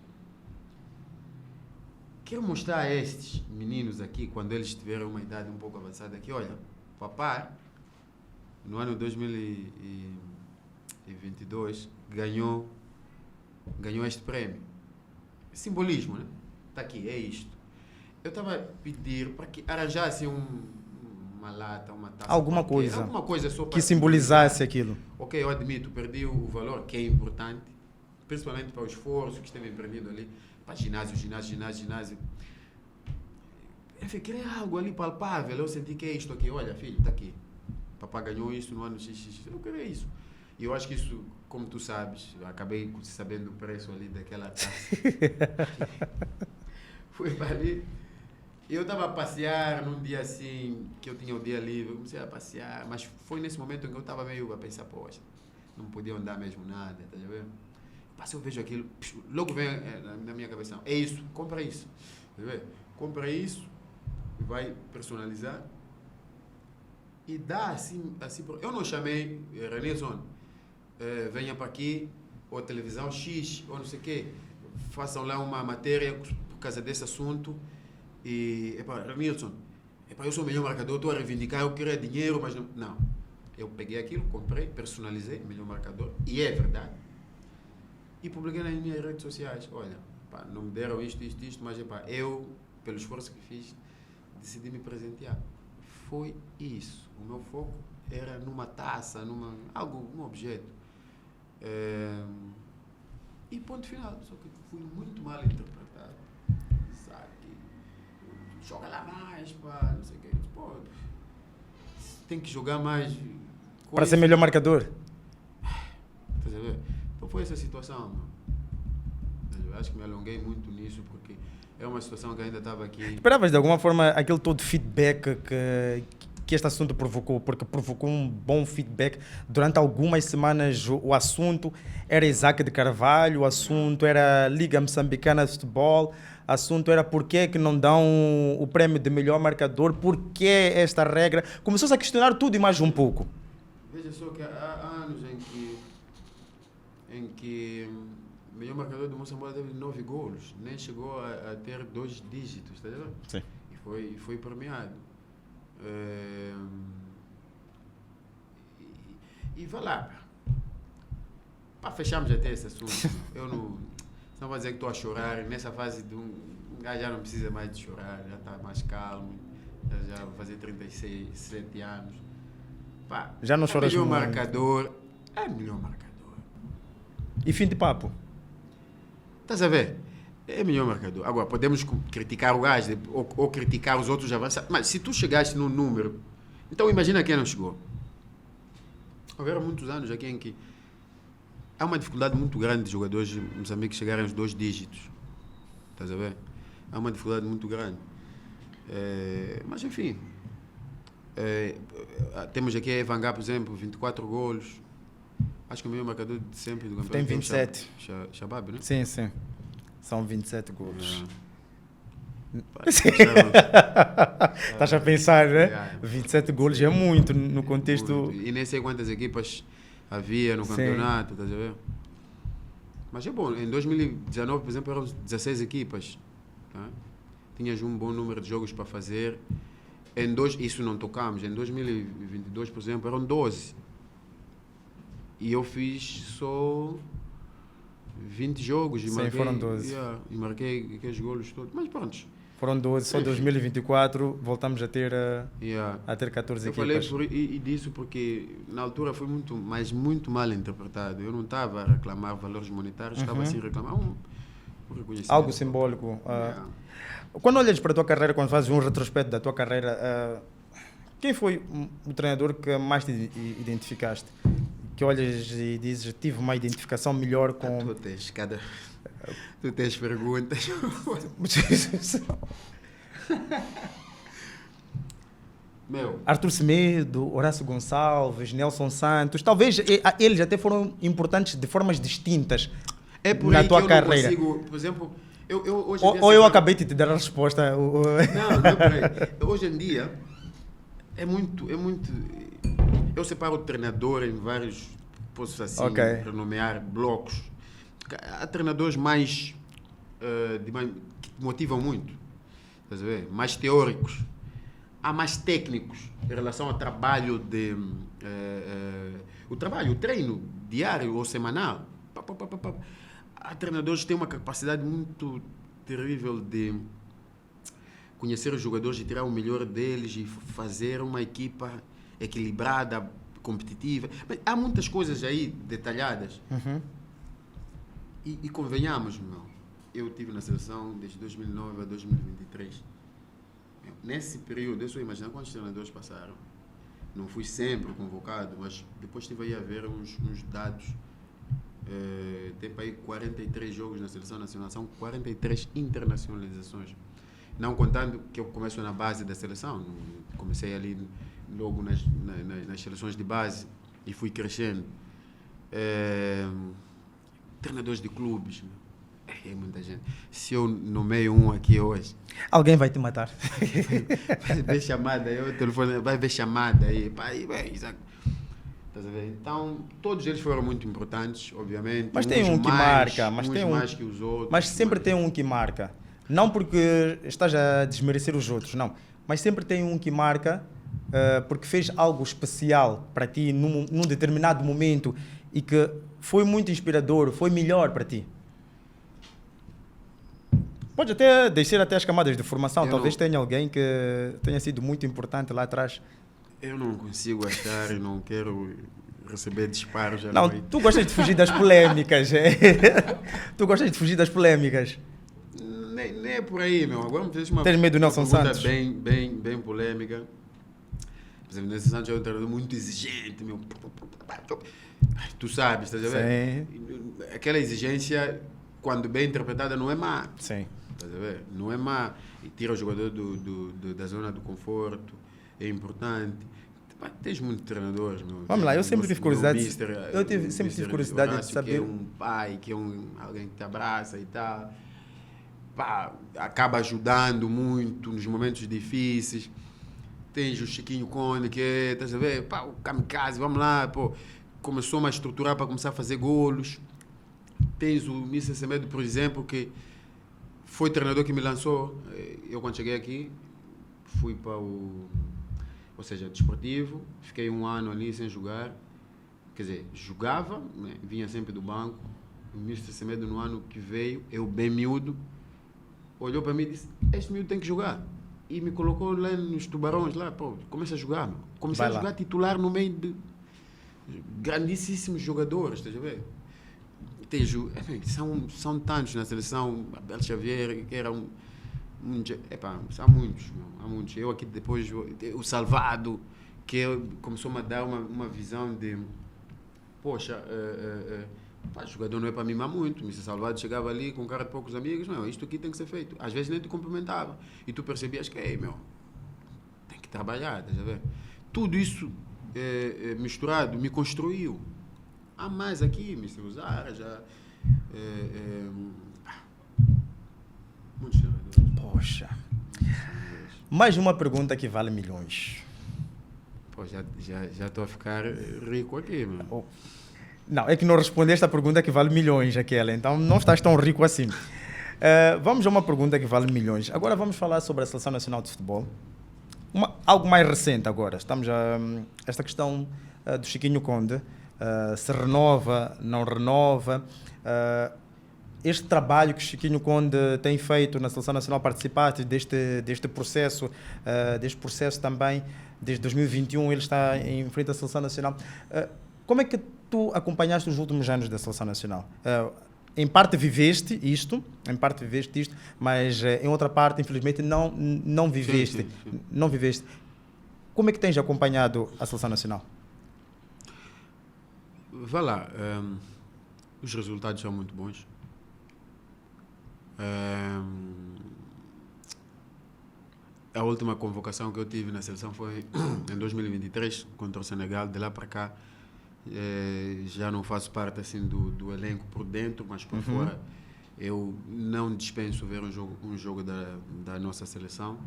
Quero mostrar a estes meninos aqui, quando eles tiverem uma idade um pouco avançada, que olha, papai, no ano 2022, ganhou este prêmio. Simbolismo, né? Está aqui, é isto. Eu estava a pedir para que arranjasse uma lata, uma taça. Alguma coisa só para que simbolizasse aquilo. Ok, eu admito, perdi o valor, que é importante, principalmente para o esforço que esteve empreendido ali, para ginásio. Enfim, queria algo ali palpável. Eu senti que é isto aqui. Olha, filho, está aqui. Papai ganhou isso no ano XX. Eu queria isso. E eu acho que isso, como tu sabes, eu acabei sabendo o preço ali daquela taça. Fui para ali. Eu estava a passear num dia assim, que eu tinha o dia livre. Eu comecei a passear, mas foi nesse momento em que eu estava meio a pensar, poxa, não podia andar mesmo nada, tá vendo? Eu vejo aquilo, logo vem na minha cabeça, é isso, compra isso. Tá vendo? Compra isso, vai personalizar e dá assim. Eu não chamei Renilson, venha para aqui, ou televisão X, ou não sei o quê, façam lá uma matéria por causa desse assunto. E, Renilson, eu sou o melhor marcador, estou a reivindicar, eu queria dinheiro, mas não. Não. Eu peguei aquilo, comprei, personalizei, melhor marcador, e é verdade. E publiquei nas minhas redes sociais. Olha, não me deram isto, mas eu, pelo esforço que fiz, decidi me presentear. Foi isso. O meu foco era numa taça, um objeto. E ponto final. Só que fui muito mal interpretado. Sabe? Joga lá mais, não sei o que. Pô, tem que jogar mais. Para ser melhor marcador? Estás a ver? Então foi essa situação, mano. Eu acho que me alonguei muito nisso, porque é uma situação que ainda estava aqui. Esperavas de alguma forma aquele todo feedback que este assunto provocou, porque provocou um bom feedback. Durante algumas semanas o assunto era Isaac de Carvalho, o assunto era Liga Moçambicana de Futebol, o assunto era porquê que não dão o prémio de melhor marcador, porquê esta regra. Começou-se a questionar tudo e mais um pouco. Veja só que há anos em que o melhor marcador do Moçambique teve 9 golos, nem chegou a ter 2 dígitos, tá vendo? Sim. E foi premiado. E vai lá, fechamos até esse assunto. Eu não vou dizer que estou a chorar, nessa fase de um gajo já não precisa mais de chorar, já está mais calmo, já vou fazer 37 anos. Já não choras muito. Melhor marcador. E fim de papo? Estás a ver? É melhor marcador. Agora, podemos criticar o gajo ou criticar os outros avançados, mas se tu chegaste num número, então imagina quem não chegou. Houveram muitos anos aqui em que há uma dificuldade muito grande de jogadores de Moçambique chegarem aos 2 dígitos. Estás a ver? Há uma dificuldade muito grande. Mas enfim, temos aqui a Evangá, por exemplo, 24 golos. Acho que o melhor marcador de sempre do campeonato. Tem 27. Shabab, né? Sim. São 27 golos. Estás a pensar, né? 27 golos é muito no contexto. Muito. E nem sei quantas equipas havia no campeonato, estás a ver? Mas é bom. Em 2019, por exemplo, eram 16 equipas. Tá? Tinhas um bom número de jogos para fazer. Isso não tocamos. Em 2022, por exemplo, eram 12. E eu fiz só 20 jogos. Foram 12. E marquei aqueles golos todos. Mas pronto. Foram 12, só 2024 voltamos a ter 14 equipas. Eu falei disso porque na altura foi muito mal interpretado. Eu não estava a reclamar valores monetários, estava assim a reclamar um reconhecimento. Algo simbólico. Quando olhas para a tua carreira, quando fazes um retrospecto da tua carreira, quem foi o treinador que mais te identificaste? Que olhas e dizes, tive uma identificação melhor com... Tu tens perguntas. Arthur Semedo, Horácio Gonçalves, Nelson Santos, talvez eles até foram importantes de formas distintas na tua carreira. Não consigo, por exemplo, eu acabei de te dar a resposta. Não é por aí. Hoje em dia é muito Eu separo o treinador em vários, posso assim renomear, blocos. Há treinadores mais, que motivam muito, estás a ver? Mais teóricos. Há mais técnicos em relação ao trabalho o treino diário ou semanal. Há treinadores que têm uma capacidade muito terrível de conhecer os jogadores e tirar o melhor deles e fazer uma equipa equilibrada, competitiva. Mas há muitas coisas aí detalhadas. E convenhamos, meu, eu estive na seleção desde 2009 a 2023. Nesse período, eu só imagino quantos treinadores passaram. Não fui sempre convocado, mas depois estive aí a ver uns dados. Tem para aí 43 jogos na seleção nacional, são 43 internacionalizações. Não contando que eu começo na base da seleção, comecei ali logo nas seleções de base e fui crescendo. Treinadores de clubes, é muita gente. Se eu nomeio um aqui hoje, alguém vai te matar. Vai ver chamada aí, o telefone vai ver chamada aí, Isaac. Estás a ver? Então, todos eles foram muito importantes, obviamente. Mas tem um que marca, mas tem mais que os outros. Mas sempre tem um que marca. Não porque estás a desmerecer os outros, não. Mas sempre tem um que marca porque fez algo especial para ti num determinado momento e que foi muito inspirador, foi melhor para ti. Pode até descer até as camadas de formação. Talvez tenha alguém que tenha sido muito importante lá atrás. Eu não consigo achar e não quero receber disparos. Não, tu gostas de fugir das polêmicas. Tu gostas de fugir das polêmicas. Nem é por aí, meu. Agora me fez uma Tens medo do Nelson Santos? Bem polêmica. Por exemplo, Nelson Santos é um treinador muito exigente, meu. Tu sabes, estás a ver? Sim. Aquela exigência, quando bem interpretada, não é má. Sim. Estás a ver? Não é má. E tira o jogador da zona do conforto. É importante. Tens muitos treinadores, meu. Vamos lá, eu sempre tive curiosidade. Sempre tive curiosidade Horácio, de saber. Que é um pai, que é alguém que te abraça e tal. Acaba ajudando muito nos momentos difíceis. Tens o Chiquinho Conde, que é, estás a ver? O kamikaze, vamos lá, começou a estruturar para começar a fazer golos. Tens o Mr. Semedo, por exemplo, que foi o treinador que me lançou. Eu, quando cheguei aqui, fui para ou seja, desportivo, fiquei um ano ali sem jogar, quer dizer, jogava, né? Vinha sempre do banco. O Mr. Semedo, no ano que veio, eu bem miúdo, olhou para mim e disse, este miúdo tem que jogar. E me colocou lá nos Tubarões, começa a jogar, meu. Comecei a jogar titular no meio de grandíssimos jogadores, estás a ver? São tantos na seleção, Abel Xavier, que era há muitos, meu, há muitos. Eu aqui depois, o Salvado, que começou-me a dar uma visão de, poxa, o jogador não é para mimar muito. O Mr. Salvado chegava ali com um cara de poucos amigos, meu, isto aqui tem que ser feito. Às vezes nem te cumprimentava. E tu percebias que, tem que trabalhar, estás a ver? Tudo isso misturado me construiu. Há mais aqui, Mr. Uzara, já... muitos jogadores. Poxa. Mais uma pergunta que vale milhões. Já estou a ficar rico aqui, meu. Não, é que não respondeste a pergunta que vale milhões, aquela. Então não estás tão rico assim. Vamos a uma pergunta que vale milhões. Agora vamos falar sobre a Seleção Nacional de Futebol. Algo mais recente agora. Estamos esta questão do Chiquinho Conde. Se renova, não renova. Este trabalho que Chiquinho Conde tem feito na Seleção Nacional, participaste deste processo também, desde 2021 ele está em frente à Seleção Nacional. Como é que tu acompanhaste os últimos anos da Seleção Nacional? Em parte viveste isto, mas em outra parte, infelizmente, não viveste. Sim. Não viveste. Como é que tens acompanhado a Seleção Nacional? Vá lá, os resultados são muito bons. A última convocação que eu tive na seleção foi em 2023 contra o Senegal. De lá para cá já não faço parte assim do elenco por dentro, mas por fora eu não dispenso ver um jogo da nossa seleção,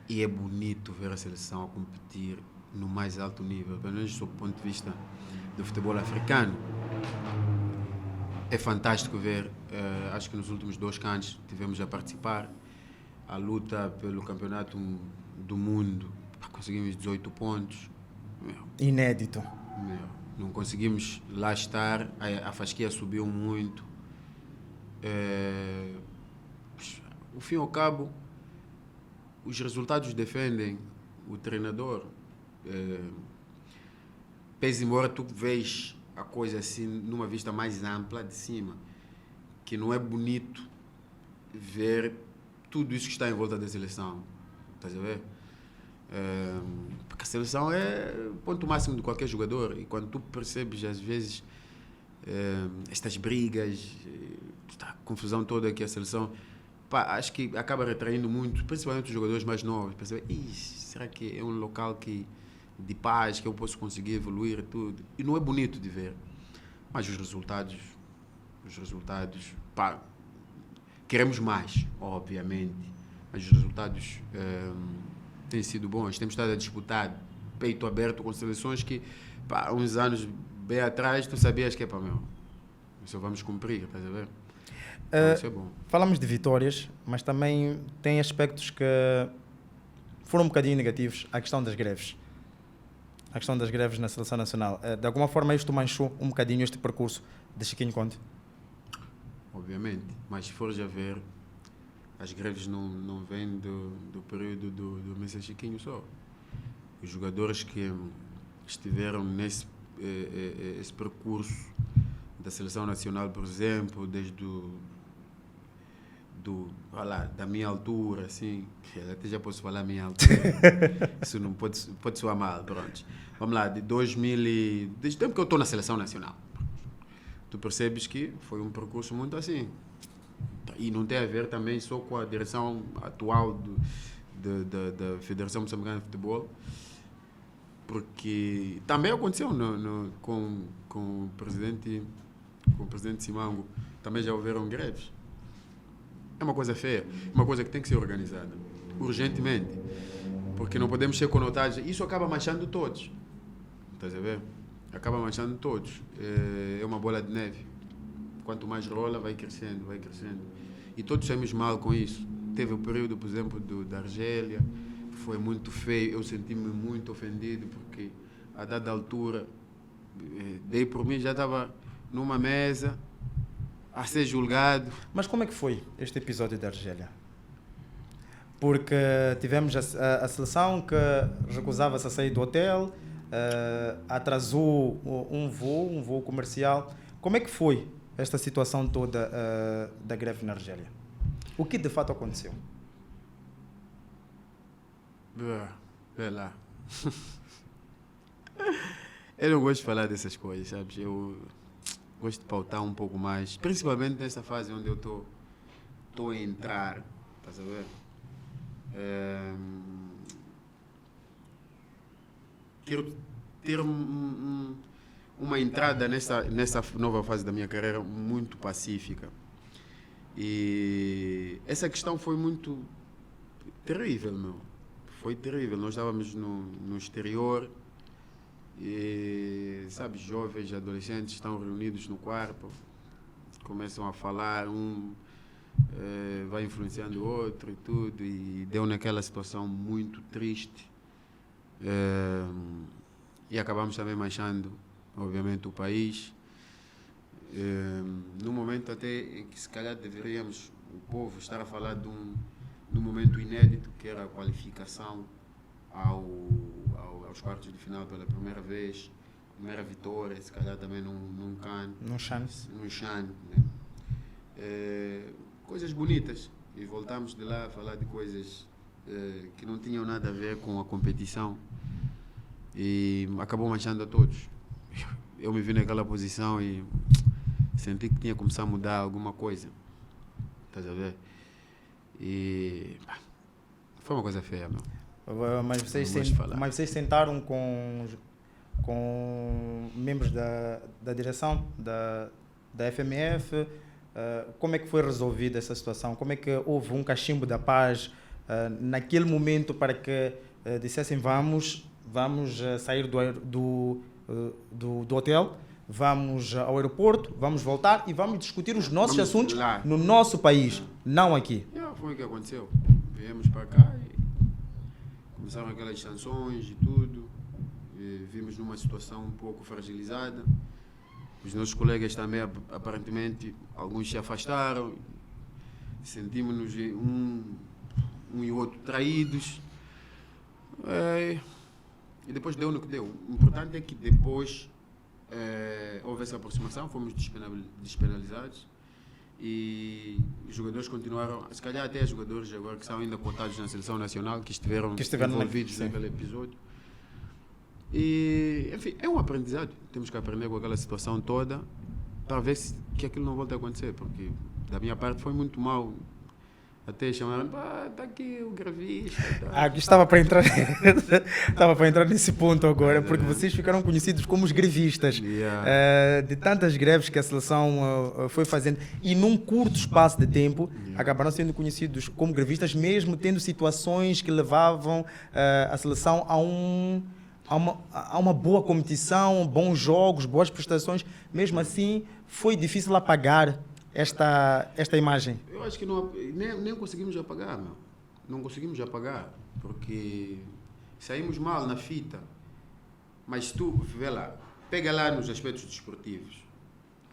e é bonito ver a seleção a competir no mais alto nível, pelo menos do ponto de vista do futebol africano. É fantástico ver, acho que nos últimos 2 anos tivemos a participar, a luta pelo campeonato do mundo, conseguimos 18 pontos. Inédito. Não conseguimos lá estar, a fasquia subiu muito. Ao fim e ao cabo, os resultados defendem o treinador. Pese embora tu vês a coisa assim numa vista mais ampla de cima, que não é bonito ver tudo isso que está em volta da seleção. Estás a ver? Porque a seleção é o ponto máximo de qualquer jogador, e quando tu percebes às vezes estas brigas, esta confusão toda que a seleção, acho que acaba retraindo muito, principalmente os jogadores mais novos. Percebe, será que é um local de paz, que eu posso conseguir evoluir e tudo? E não é bonito de ver, mas os resultados, queremos mais, obviamente, mas os resultados têm sido bons. Temos estado a disputar peito aberto com seleções que, uns anos bem atrás, tu sabias que isso vamos cumprir, estás a ver? Então, isso é bom. Falamos de vitórias, mas também tem aspectos que foram um bocadinho negativos. A questão das greves. A questão das greves na Seleção Nacional. De alguma forma isto manchou um bocadinho este percurso de Chiquinho Conte? Obviamente, mas se fores a ver, as greves não vêm do período do Mr. Chiquinho só. Os jogadores que estiveram nesse esse percurso da Seleção Nacional, por exemplo, desde da minha altura, assim, até já posso falar a minha altura, isso não pode soar mal, pronto. Vamos lá, desde o tempo que eu estou na Seleção Nacional, tu percebes que foi um percurso muito assim. E não tem a ver também só com a direção atual da Federação Moçambicana de Futebol, porque também aconteceu com o presidente Simango, também já houveram greves. É uma coisa feia, uma coisa que tem que ser organizada urgentemente, porque não podemos ser conotados. Isso acaba manchando todos, estás a ver? Acaba manchando todos. É uma bola de neve. Quanto mais rola, vai crescendo. E todos saímos mal com isso. Teve o período, por exemplo, da Argélia, foi muito feio. Eu senti-me muito ofendido, porque a dada altura, daí por mim já estava numa mesa a ser julgado. Mas como é que foi este episódio da Argélia? Porque tivemos a seleção que recusava-se a sair do hotel, atrasou um voo comercial. Como é que foi esta situação toda da greve na Argélia? O que de fato aconteceu? Vê lá. Eu não gosto de falar dessas coisas, sabes? Eu gosto de pautar um pouco mais, principalmente nessa fase onde eu estou a entrar, estás a ver? Quero ter uma entrada nessa nova fase da minha carreira muito pacífica. E essa questão foi muito terrível, meu. Foi terrível. Nós estávamos no exterior e, sabes, jovens, adolescentes estão reunidos no quarto, começam a falar, vai influenciando o outro e tudo, e deu naquela situação muito triste. E acabamos também manchando, obviamente, o país. No momento até em que se calhar deveríamos, o povo, estar a falar de um momento inédito, que era a qualificação aos quartos de final pela primeira vez, primeira vitória, se calhar também num CAN. No CHAN, né? Coisas bonitas. E voltamos de lá a falar de coisas que não tinham nada a ver com a competição. E acabou manchando a todos. Eu me vi naquela posição e senti que tinha que começar a mudar alguma coisa. Estás a ver? E foi uma coisa feia, meu. Mas vocês sentaram com membros da direção da FMF. Como é que foi resolvida essa situação? Como é que houve um cachimbo da paz naquele momento para que dissessem vamos vamos sair do hotel, vamos ao aeroporto, vamos voltar e vamos discutir os nossos assuntos lá. no nosso país, não aqui. Foi o que aconteceu. Viemos para cá e começaram aquelas sanções e tudo. E vimos numa situação um pouco fragilizada. Os nossos colegas também, aparentemente, alguns se afastaram. Sentimos-nos um e outro traídos. E depois deu no que deu. O importante é que depois houve essa aproximação, fomos despenalizados e os jogadores continuaram, se calhar até jogadores agora que são ainda cotados na seleção nacional, que estiveram envolvidos naquele episódio. E, enfim, é um aprendizado. Temos que aprender com aquela situação toda para ver que aquilo não volta a acontecer, porque da minha parte foi muito mal. Até chamaram, está aqui o gravista. Tá. Estava para entrar, estava para entrar nesse ponto agora, porque vocês ficaram conhecidos como os grevistas. De tantas greves que a seleção foi fazendo e num curto espaço de tempo, acabaram sendo conhecidos como grevistas, mesmo tendo situações que levavam a seleção a uma boa competição, bons jogos, boas prestações. Mesmo assim, foi difícil apagar esta imagem. Eu acho que nem conseguimos apagar, meu. Não conseguimos apagar, porque saímos mal na fita. Mas tu, vê lá, pega lá nos aspectos desportivos,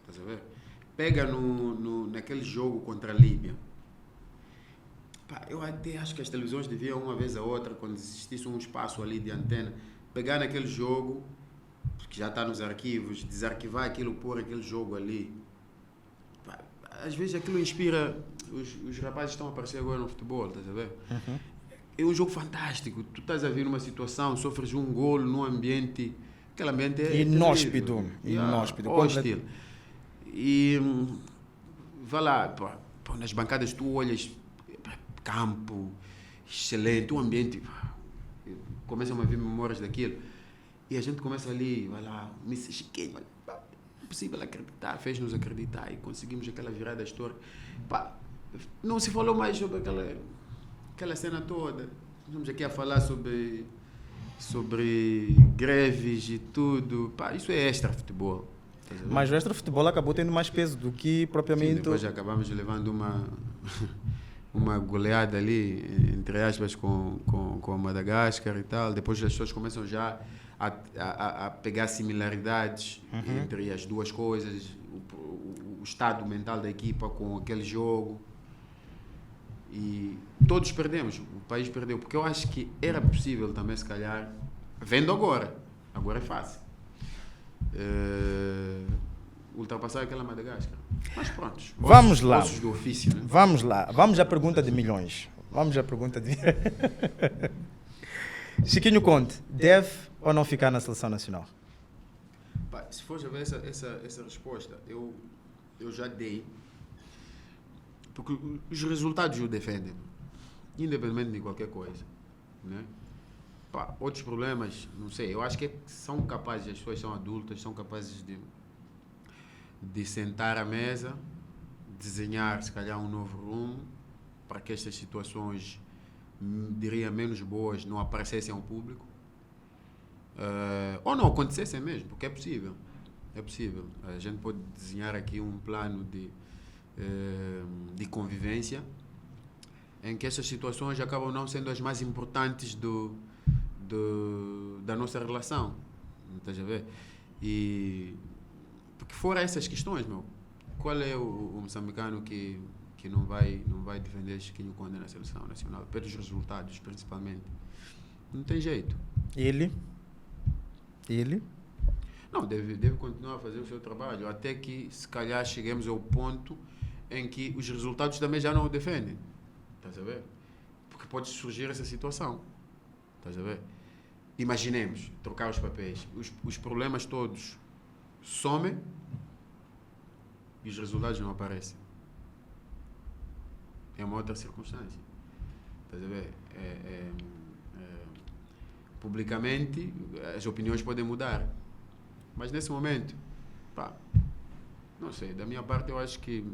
estás a ver? Pega naquele jogo contra a Líbia. Eu até acho que as televisões deviam, uma vez a outra, quando existisse um espaço ali de antena, pegar naquele jogo, que já está nos arquivos, desarquivar aquilo, pôr aquele jogo ali. Às vezes aquilo inspira. Os rapazes estão a aparecer agora no futebol, estás a ver? Uhum. É um jogo fantástico. Tu estás a vir numa situação, sofres um golo num ambiente. Aquele ambiente é inóspito. Hostil. E vai lá, nas bancadas tu olhas, campo, excelente, um ambiente. Começam a vir memórias daquilo. E a gente começa ali, vai lá, Mr. Chiquinho, possível acreditar, fez-nos acreditar e conseguimos aquela virada histórica. Não se falou mais sobre aquela cena toda. Estamos aqui a falar sobre greves e tudo. Isso é extra futebol. Mas o extra futebol acabou tendo mais peso do que propriamente... Sim, depois acabamos levando uma goleada ali, entre aspas, com Madagascar e tal. Depois as pessoas começam já a pegar similaridades entre as duas coisas, o estado mental da equipa com aquele jogo. E todos perdemos, o país perdeu, porque eu acho que era possível também, se calhar, vendo agora é fácil, ultrapassar aquela Madagascar. Mas pronto, vamos lá. Ossos do ofício, né? Vamos lá, vamos à pergunta de milhões. Chiquinho Conte, deve ou não ficar na seleção nacional? Se for já ver essa resposta, eu já dei, porque os resultados o defendem, independente de qualquer coisa, né? Outros problemas, não sei, eu acho que são capazes, as pessoas são adultas, são capazes de sentar à mesa, desenhar, se calhar, um novo rumo para que estas situações, diria, menos boas não aparecessem ao público, ou não acontecessem mesmo, porque é possível. A gente pode desenhar aqui um plano de convivência em que essas situações acabam não sendo as mais importantes da nossa relação. Estás a ver? E porque fora essas questões, qual é o moçambicano que não vai defender Chiquinho Conde na seleção nacional, pelos resultados principalmente? Não tem jeito. Ele? Não, deve continuar a fazer o seu trabalho, até que se calhar cheguemos ao ponto em que os resultados também já não o defendem. Estás a ver? Porque pode surgir essa situação. Estás a ver? Imaginemos, trocar os papéis. Os problemas todos somem e os resultados não aparecem. É uma outra circunstância. Estás a ver? Publicamente, as opiniões podem mudar. Mas nesse momento, não sei, da minha parte eu acho que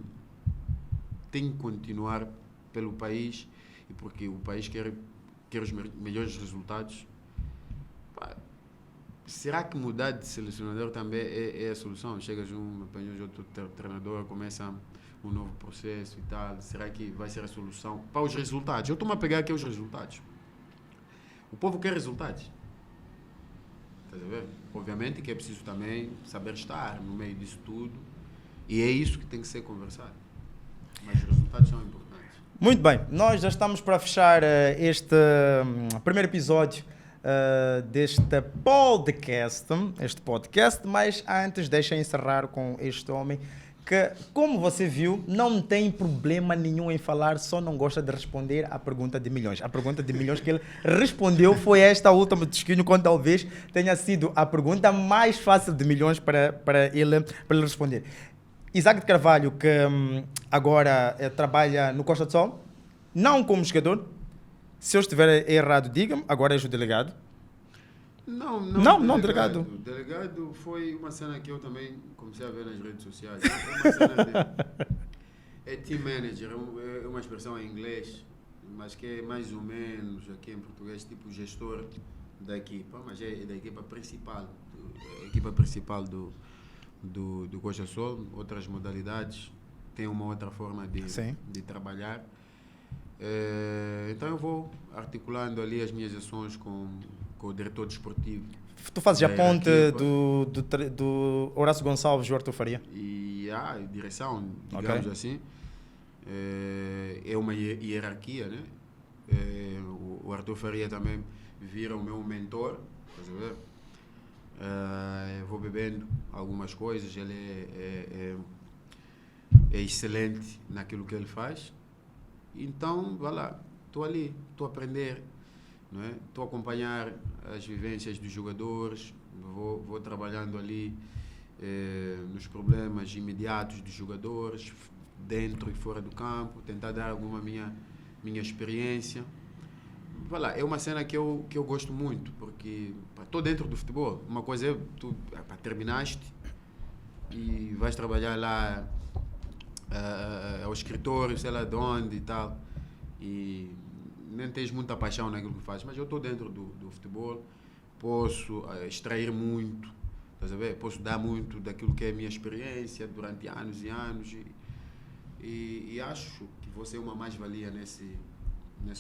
tem que continuar pelo país, e porque o país quer os melhores resultados. será que mudar de selecionador também é a solução? Chegas apanhas outro treinador, começa um novo processo e tal. Será que vai ser a solução? Para os resultados. Eu estou-me a pegar aqui os resultados. O povo quer resultados. Estás a ver? Obviamente que é preciso também saber estar no meio disso tudo. E é isso que tem que ser conversado. Mas os resultados são importantes. Muito bem, nós já estamos para fechar este primeiro episódio deste podcast, mas antes deixa encerrar com este homem que, como você viu, não tem problema nenhum em falar, só não gosta de responder à pergunta de milhões. A pergunta de milhões que ele respondeu foi esta última do Tisquinho, quando talvez tenha sido a pergunta mais fácil de milhões para ele responder. Isaac de Carvalho, que agora trabalha no Costa do Sol, não como jogador. Se eu estiver errado, diga-me, agora és o delegado. Não, delegado. O delegado foi uma cena que eu também comecei a ver nas redes sociais. É uma cena é team manager, é uma expressão em inglês, mas que é mais ou menos aqui em português, tipo gestor da equipa, mas é da equipa principal, do Costa Sol. Outras modalidades têm uma outra forma de trabalhar. Então eu vou articulando ali as minhas ações com o diretor desportivo. Tu fazes a ponte do Horácio Gonçalves e o Arthur Faria? E a direção, digamos assim, é uma hierarquia, né? O Arthur Faria também vira o meu mentor, estás a ver? Vou bebendo algumas coisas, ele é excelente naquilo que ele faz. Então, vá lá, estou ali, estou a aprender, não é? Estou a acompanhar as vivências dos jogadores, vou trabalhando ali nos problemas imediatos dos jogadores, dentro e fora do campo, tentar dar alguma minha experiência. Vá lá, é uma cena que eu gosto muito, porque estou dentro do futebol. Uma coisa é, tu terminaste e vais trabalhar lá ao escritório, sei lá de onde e tal, e nem tens muita paixão naquilo que fazes, mas eu estou dentro do futebol, posso extrair muito, estás a ver? Posso dar muito daquilo que é a minha experiência durante anos e anos, e acho que vou ser uma mais-valia nesse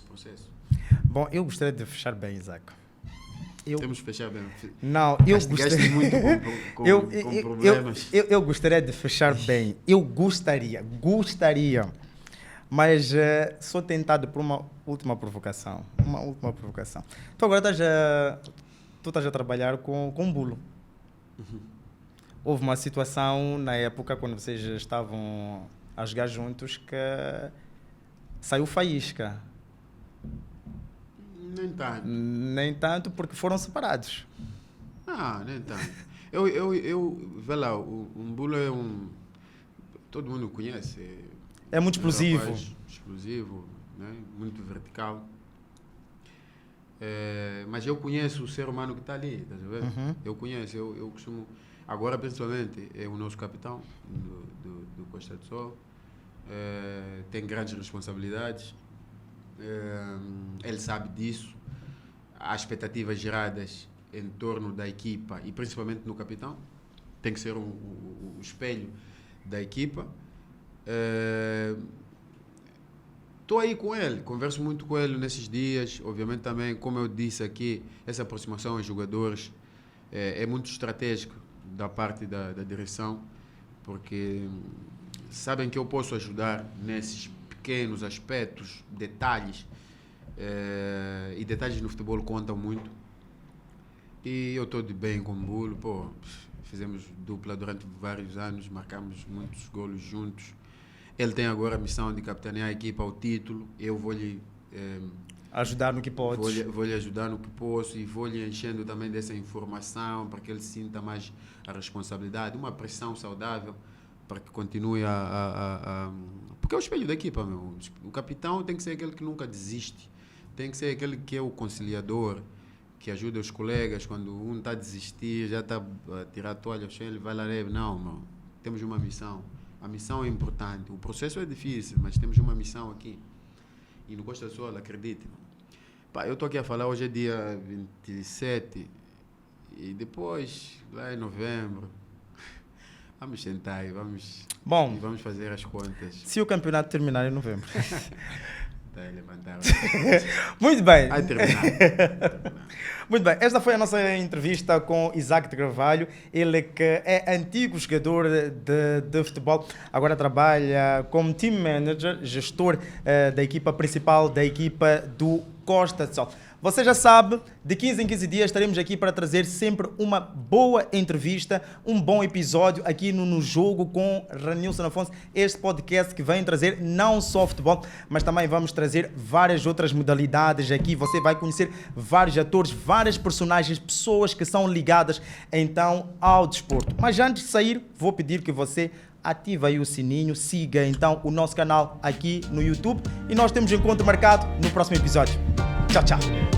processo. Bom, eu gostaria de fechar bem, Isaac. Temos que fechar bem. Não, eu gostaria muito com problemas. Eu gostaria de fechar bem. Eu gostaria. Mas sou tentado por uma última provocação. Tu agora estás a trabalhar com um bulo. Uhum. Houve uma situação na época, quando vocês estavam a jogar juntos, que saiu faísca. Nem tanto, porque foram separados. Nem tanto. Vê lá, um bulo é todo mundo conhece. É muito explosivo. Um rapaz explosivo, né? Muito vertical. Mas eu conheço o ser humano que está ali, estás a ver? Uhum. Eu conheço, eu costumo... Agora, principalmente, é o nosso capitão do Costa do Sol. Tem grandes responsabilidades. Ele sabe disso. Há expectativas geradas em torno da equipa e principalmente no capitão. Tem que ser o espelho da equipa. Estou aí com ele, converso muito com ele nesses dias. Obviamente também, como eu disse aqui, essa aproximação aos jogadores é muito estratégica da parte da direção, porque sabem que eu posso ajudar nesses pequenos aspectos, detalhes, e detalhes no futebol contam muito. E eu estou de bem com o Bulo, fizemos dupla durante vários anos, marcamos muitos golos juntos. Ele tem agora a missão de capitanear a equipa ao título, eu vou lhe ajudar no que podes. Vou lhe ajudar no que posso e vou lhe enchendo também dessa informação para que ele sinta mais a responsabilidade, uma pressão saudável para que continue porque é o espelho da equipa, meu. O capitão tem que ser aquele que nunca desiste, tem que ser aquele que é o conciliador, que ajuda os colegas quando um está a desistir, já está a tirar a toalha ao chão, ele vai lá, não, meu, temos uma missão. A missão é importante, o processo é difícil, mas temos uma missão aqui. E no Costa do Sol, acredite. Eu estou aqui a falar, hoje é dia 27, E depois, lá em novembro, vamos sentar e vamos fazer as contas. Se o campeonato terminar em novembro. Até levantar. Muito bem. Vai terminar. Muito bem, esta foi a nossa entrevista com Isaac de Carvalho, ele que é antigo jogador de futebol, agora trabalha como team manager, gestor da equipa principal da equipa do Costa de Sol. Você já sabe, de 15 em 15 dias estaremos aqui para trazer sempre uma boa entrevista, um bom episódio aqui no Jogo com Ranilson Afonso, este podcast que vem trazer não só futebol, mas também vamos trazer várias outras modalidades aqui. Você vai conhecer vários atores, várias personagens, pessoas que são ligadas então ao desporto. Mas antes de sair, vou pedir que você ative aí o sininho, siga então o nosso canal aqui no YouTube e nós temos encontro marcado no próximo episódio. Tchau, tchau.